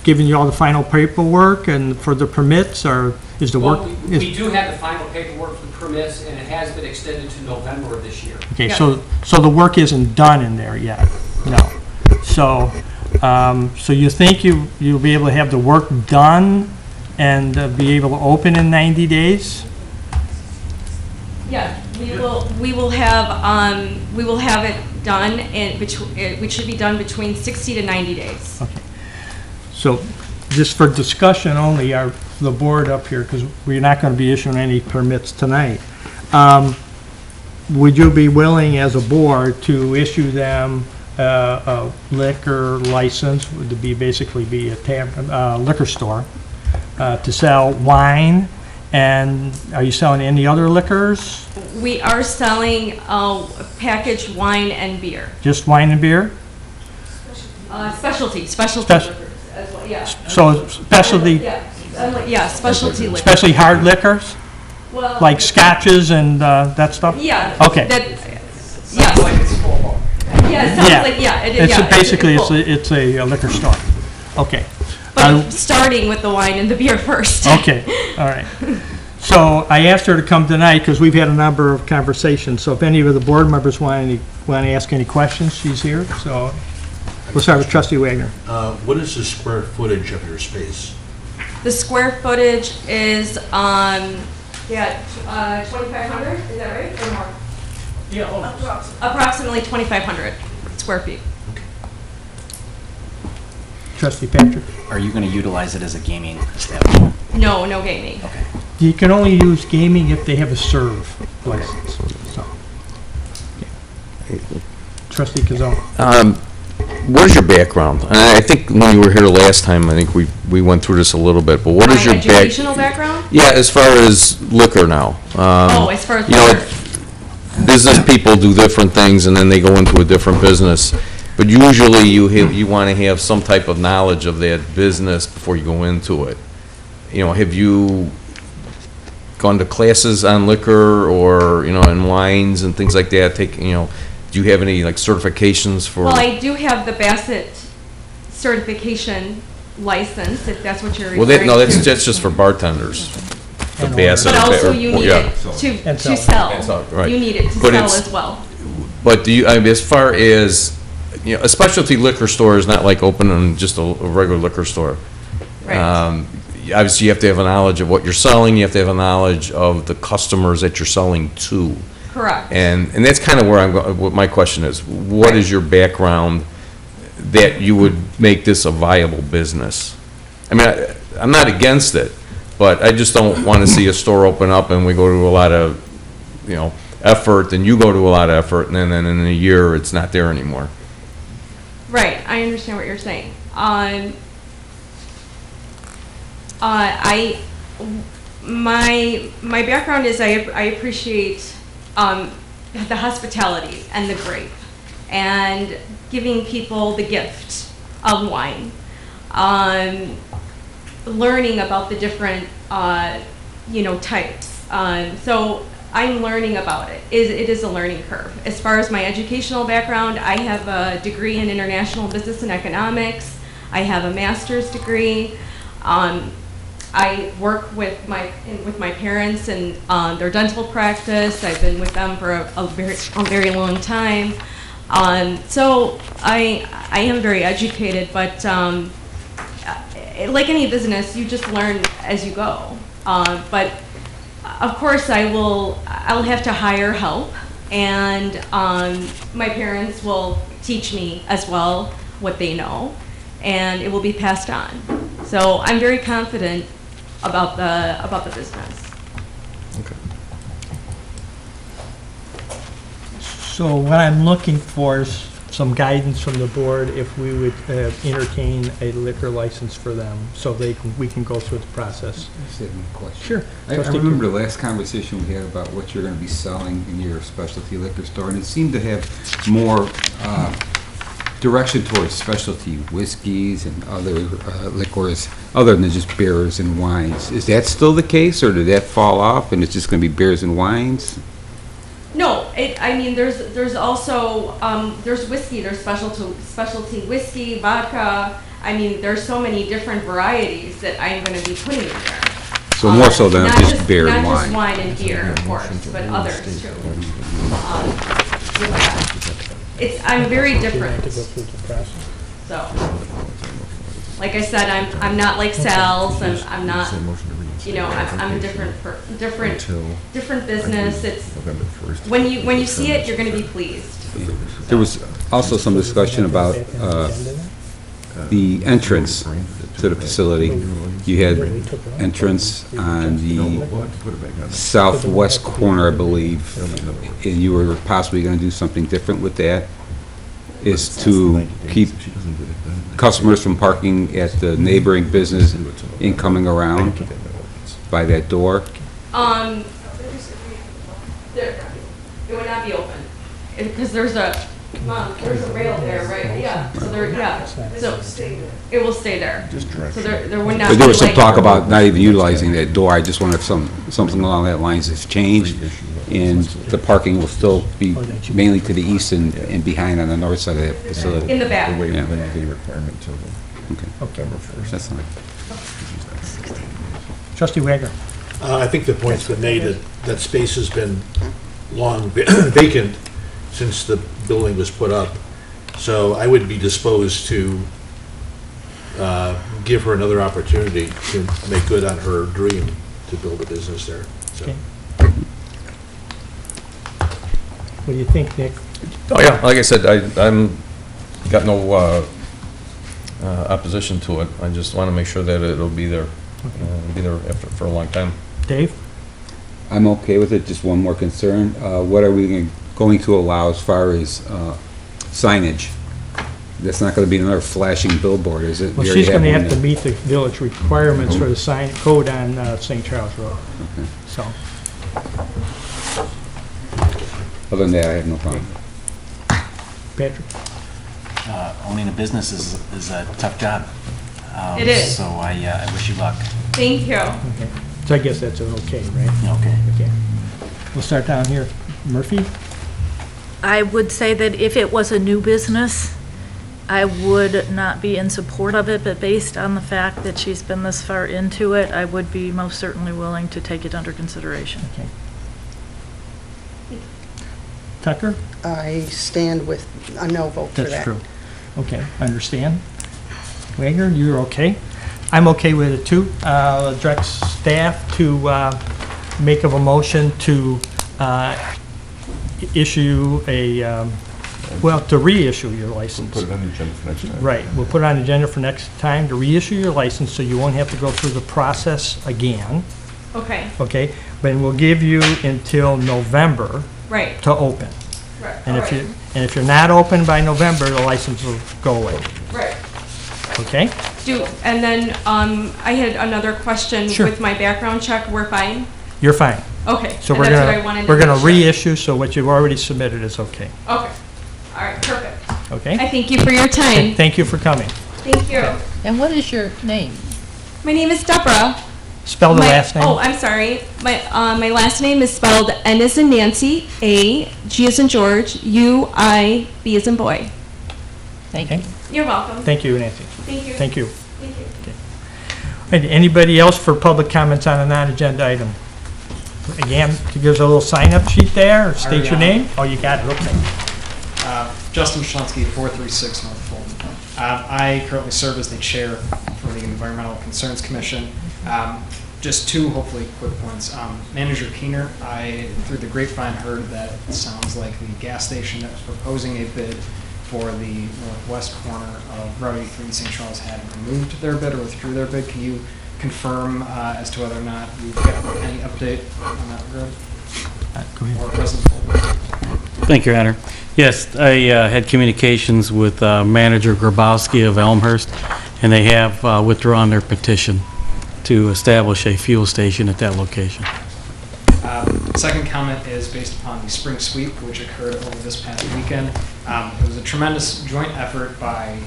given you all the final paperwork and for the permits, or is the work? We do have the final paperwork for the permits, and it has been extended to November of this year. Okay, so the work isn't done in there yet? No. So, so you think you'll be able to have the work done and be able to open in 90 days? Yeah, we will have it done, which should be done between 60 to 90 days. Okay. So, just for discussion only, the board up here, because we're not going to be issuing any permits tonight, would you be willing as a board to issue them a liquor license, would basically be a liquor store, to sell wine? And are you selling any other liquors? We are selling packaged wine and beer. Just wine and beer? Specialty liquors as well, yeah. So specialty? Yeah, specialty liquors. Especially hard liquors? Well, like scotches and that stuff? Yeah. Okay. Yes. Yeah, it sounds like, yeah. It's a liquor store. Okay. But starting with the wine and the beer first. Okay, all right. So I asked her to come tonight because we've had a number of conversations. So if any of the board members want to ask any questions, she's here. So we'll start with Trustee Wagner. What is the square footage of your space? The square footage is 2,500. Is that right, or more? Yeah, approximately 2,500 square feet. Trustee Patrick. Are you going to utilize it as a gaming establishment? No, no gaming. Okay. You can only use gaming if they have a serve license, so. Trustee Kazon. What is your background? And I think when you were here last time, I think we went through this a little bit, but what is your My educational background? Yeah, as far as liquor now. As far as you know, liquor. Business people do different things and then they go into a different business. But usually you want to have some type of knowledge of that business before you go into it. You know, have you gone to classes on liquor or, and wines and things like that? Do you have any like certifications for? Well, I do have the Bassett certification license, if that's what you're referring to. That's just for bartenders. The Bassett. But also you need it to sell. Right. You need it to But sell it's- as well. But do you, as far as, a specialty liquor store is not like opening just a regular liquor store. Right. Obviously, you have to have a knowledge of what you're selling, you have to have a knowledge of the customers that you're selling to. Correct. And that's kind of where what my question is. What is your background that you would make this a viable business? I mean, I'm not against it, but I just don't want to see a store open up and we go to a lot of, effort, and you go to a lot of effort, and then in a year, it's not there anymore. Right, I understand what you're saying. My background is I appreciate the hospitality and the grape, and giving people the gift of wine, learning about the different types. So I'm learning about it. It is a learning curve. As far as my educational background, I have a degree in international business and economics. I have a master's degree. I work with my parents and their dental practice. I've been with them for a very long time. So I am very educated, but like any business, you just learn as you go. But of course, I'll have to hire help, and my parents will teach me as well what they know, and it will be passed on. So I'm very confident about the business. So what I'm looking for is some guidance from the board if we would entertain a liquor license for them, so we can go through the process. I just have one question. Sure. I Trustee remember Coon. the last conversation we had about what you're going to be selling in your specialty liquor store, and it seemed to have more direction towards specialty whiskeys and other liquors, other than just beers and wines. Is that still the case, or did that fall off, and it's just going to be beers and wines? No, there's also there's whiskey, there's specialty whiskey, vodka. There's so many different varieties that I'm going to be putting in there. So more so than Not just beer and Not wine. just wine and beer, of course, but others too. I'm very different. To go through the process. So, like I said, I'm not like Sal's, and I'm not, I'm a different business. It's, when you see it, you're gonna be pleased. There was also some discussion about the entrance to the facility. You had entrance on the southwest corner, I believe, and you were possibly going to do something different with that, is to keep customers from parking at the neighboring business and coming around by that door. It would not be open, because there's a rail there, right? Yeah, so it will stay there. So there would not be. But there was some like- talk about not even utilizing that door. I just wonder if something along that lines has changed, and the parking will still be mainly to the east and behind on the north side of that facility. In the back. Yeah. Okay. That's fine. Trustee Wagner. I think the point's been made that space has been long vacant since the building was put up. So I would be disposed to give her another opportunity to make good on her dream to build a business there. So. Okay. What do you think, Nick? Oh, yeah, like I said, I'm got no opposition to it. I just want to make sure that it'll be there. Be there for a long time. Dave? I'm okay with it, just one more concern. What are we going to allow as far as signage? That's not gonna be another flashing billboard, is it? Well, We already she's gonna one have to now. meet the village requirements for the sign code on St. Charles Road. So, Other than that, I have no problem. Patrick? Owning a business is a tough job. It is. So I wish you luck. Thank you. Okay. So I guess that's an okay, right? Okay. Okay. We'll start down here. Murphy? I would say that if it was a new business, I would not be in support of it, but based on the fact that she's been this far into it, I would be most certainly willing to take it under consideration. Okay. Tucker? I stand with a no vote for that. That's true. Okay, understand. Wagner, you're okay? I'm okay with it too. Direct staff to make of a motion to issue a, well, to reissue your license. Put it on the agenda for next time. Right, we'll put it on the agenda for next time to reissue your license so you won't have to go through the process again, Okay, okay? But we'll give you until November right, to open. right, And all if right, you, and if you're not open by November, the license will go away, right. okay? And then, I had another question Sure. with my background check, we're fine? You're fine. Okay, So and we're that's what I gonna, wanted to we're gonna make sure. reissue, so what you've already submitted is okay, Okay, all right, perfect. I okay? thank you for your time. Thank you for coming. Thank you. And what is your name? My name is Deborah. Spell the last name. Oh, I'm sorry. My last name is spelled N as in Nancy, A, G as in George, U, I, B as in boy. Thank you. You're welcome. Thank you, Nancy. Thank you. Thank you. Thank you. And anybody else for public comments on a non-agenda item? Again, there's a little sign-up sheet there, state your name. Oh, you got it, okay. Justin Shunsky, 436 North Fulton. I currently serve as the chair for the Environmental Concerns Commission. Just two, hopefully, quick points. Manager Keener, I, through the grapevine, heard that it sounds like the gas station that was proposing a bid for the northwest corner of Route 83 in St. Charles had removed their bid or withdrew their bid. Can you confirm as to whether or not you've got any update on that regard? Go ahead. Or President Fulton? Thank you, Your Honor. Yes, I had communications with Manager Grabowski of Elmhurst, and they have withdrawn their petition to establish a fuel station at that location. Second comment is based upon the spring sweep, which occurred over this past weekend. It was a tremendous joint effort by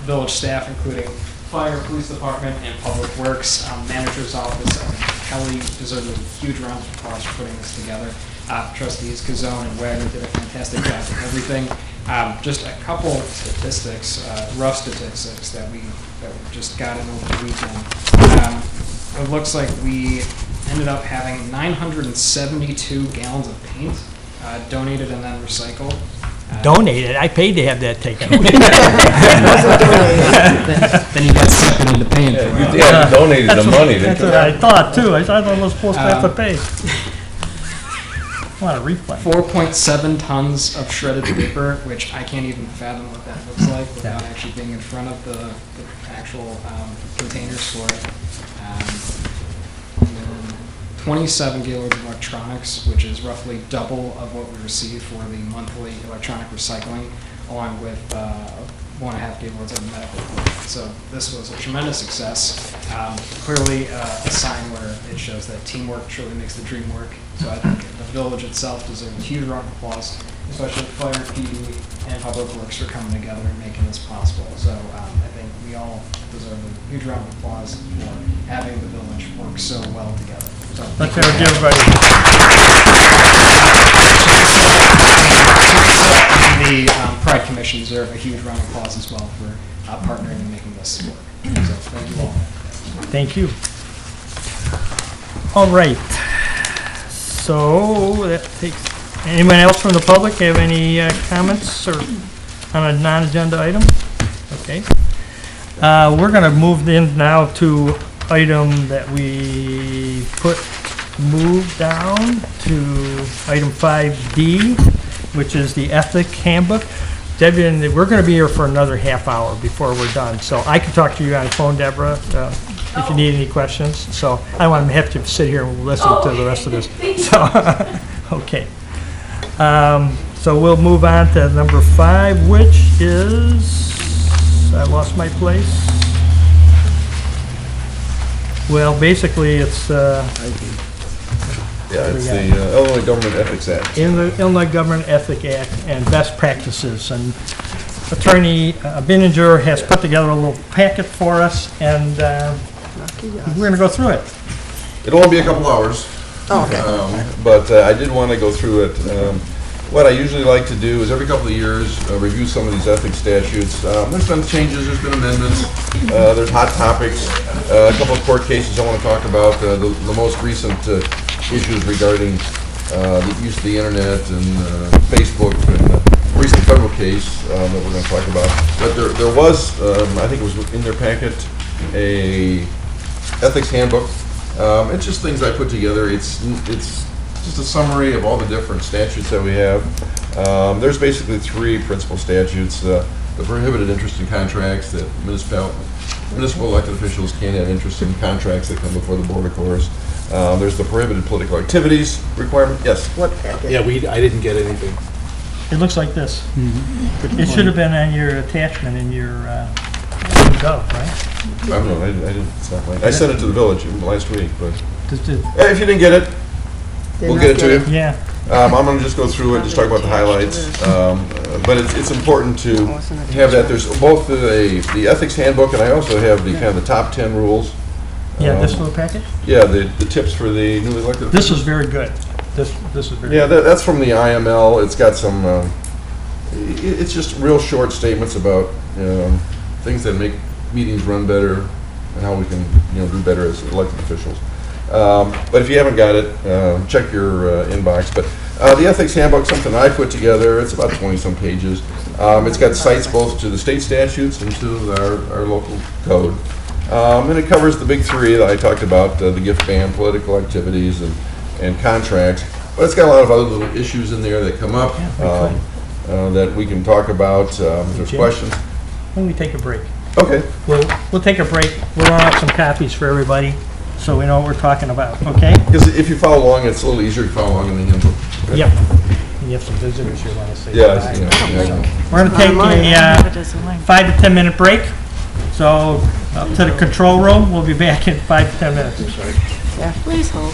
village staff, including fire, police department, and public works. Manager's office, Kelly deserves a huge round of applause for putting this together. Trustees Kazone and Wagner did a fantastic job with everything. Just a couple statistics, rough statistics that we just got in over the weekend. It looks like we ended up having 972 gallons of paint donated and then recycled. Donated, I paid to have that taken. Then you got suckered into paying for it. You donated the money, didn't That's you? what I thought too, I thought I was supposed to have to pay. Want a refund. 4.7 tons of shredded paper, which I can't even fathom what that looks like without actually being in front of the actual containers for it. And then 27 gallons of electronics, which is roughly double of what we receive for the monthly electronic recycling, along with 1.5 gallons of medical equipment. So this was a tremendous success. Clearly a sign where it shows that teamwork truly makes the dream work. So I think the village itself deserves a huge round of applause, especially fire, PD, and public works for coming together and making this possible. So I think we all deserve a huge round of applause for having the village work so well together. So Let's give everybody. The Pride Commission deserve a huge round of applause as well for partnering and making this work. So thank you all. Thank you. All right. So that takes, anyone else from the public have any comments or on a non-agenda item? Okay. We're going to move in now to item that we moved down to item 5D, which is the ethic handbook. Debbie, we're going to be here for another half hour before we're done. So I can talk to you on the phone, Deborah. if you need any questions. So I don't want to have to sit here and listen to the rest of this. So, okay. So we'll move on to number 5, which is, I lost my place. Well, basically, it's Yeah, it's the Illinois Government Ethics Act. in the Illinois Government Ethic Act and best practices. And Attorney Binninger has put together a little packet for us, and we're going to go through it. It'll only be a couple hours. Oh, okay. But I did want to go through it. What I usually like to do is every couple of years review some of these ethics statutes. There's been changes, there's been amendments, there's hot topics, a couple of court cases I want to talk about, the most recent issues regarding the use of the internet and Facebook, and a recent federal case that we're going to talk about. But there was, I think it was in their packet, a ethics handbook. It's just things I put together. It's just a summary of all the different statutes that we have. There's basically 3 principal statutes. The prohibited interest in contracts, that municipal elected officials can't have interest in contracts that come before the board, of course. There's the prohibited political activities requirement. Yes? What packet? Yeah, I didn't get anything. It looks like this. It should have been on your attachment in your gov, right? I don't know. I didn't. It's not mine. I sent it to the village last week, but Does it- if you didn't get it, Did we'll not get it to you. Yeah. I'm going to just go through it, just talk about the highlights. But it's important to have that. There's both the ethics handbook, and I also have the kind of the top 10 rules. Yeah, this little packet? Yeah, the tips for the newly elected This officials. is very good. This is very Yeah, good. that's from the IML. It's got some, it's just real short statements about things that make meetings run better and how we can, do better as elected officials. But if you haven't got it, check your inbox. But the ethics handbook, something I put together, it's about 20-some pages. It's got cites both to the state statutes and to our local code. And it covers the big 3 that I talked about, the gift ban, political activities, and contracts. But it's got a lot of other little issues in there that come up that we can talk about. If there's Jim? questions. Why don't we take a break? Okay. We'll take a break. We'll run out some copies for everybody, so we know what we're talking about, okay? Because if you follow along, it's a little easier to follow along in the handbook. Yep. You have some visitors you want to say Yeah, goodbye. yeah. We're going to take a 5 to 10 minute break. So up to the control room. We'll be back in 5 to 10 minutes. Yeah, please hold.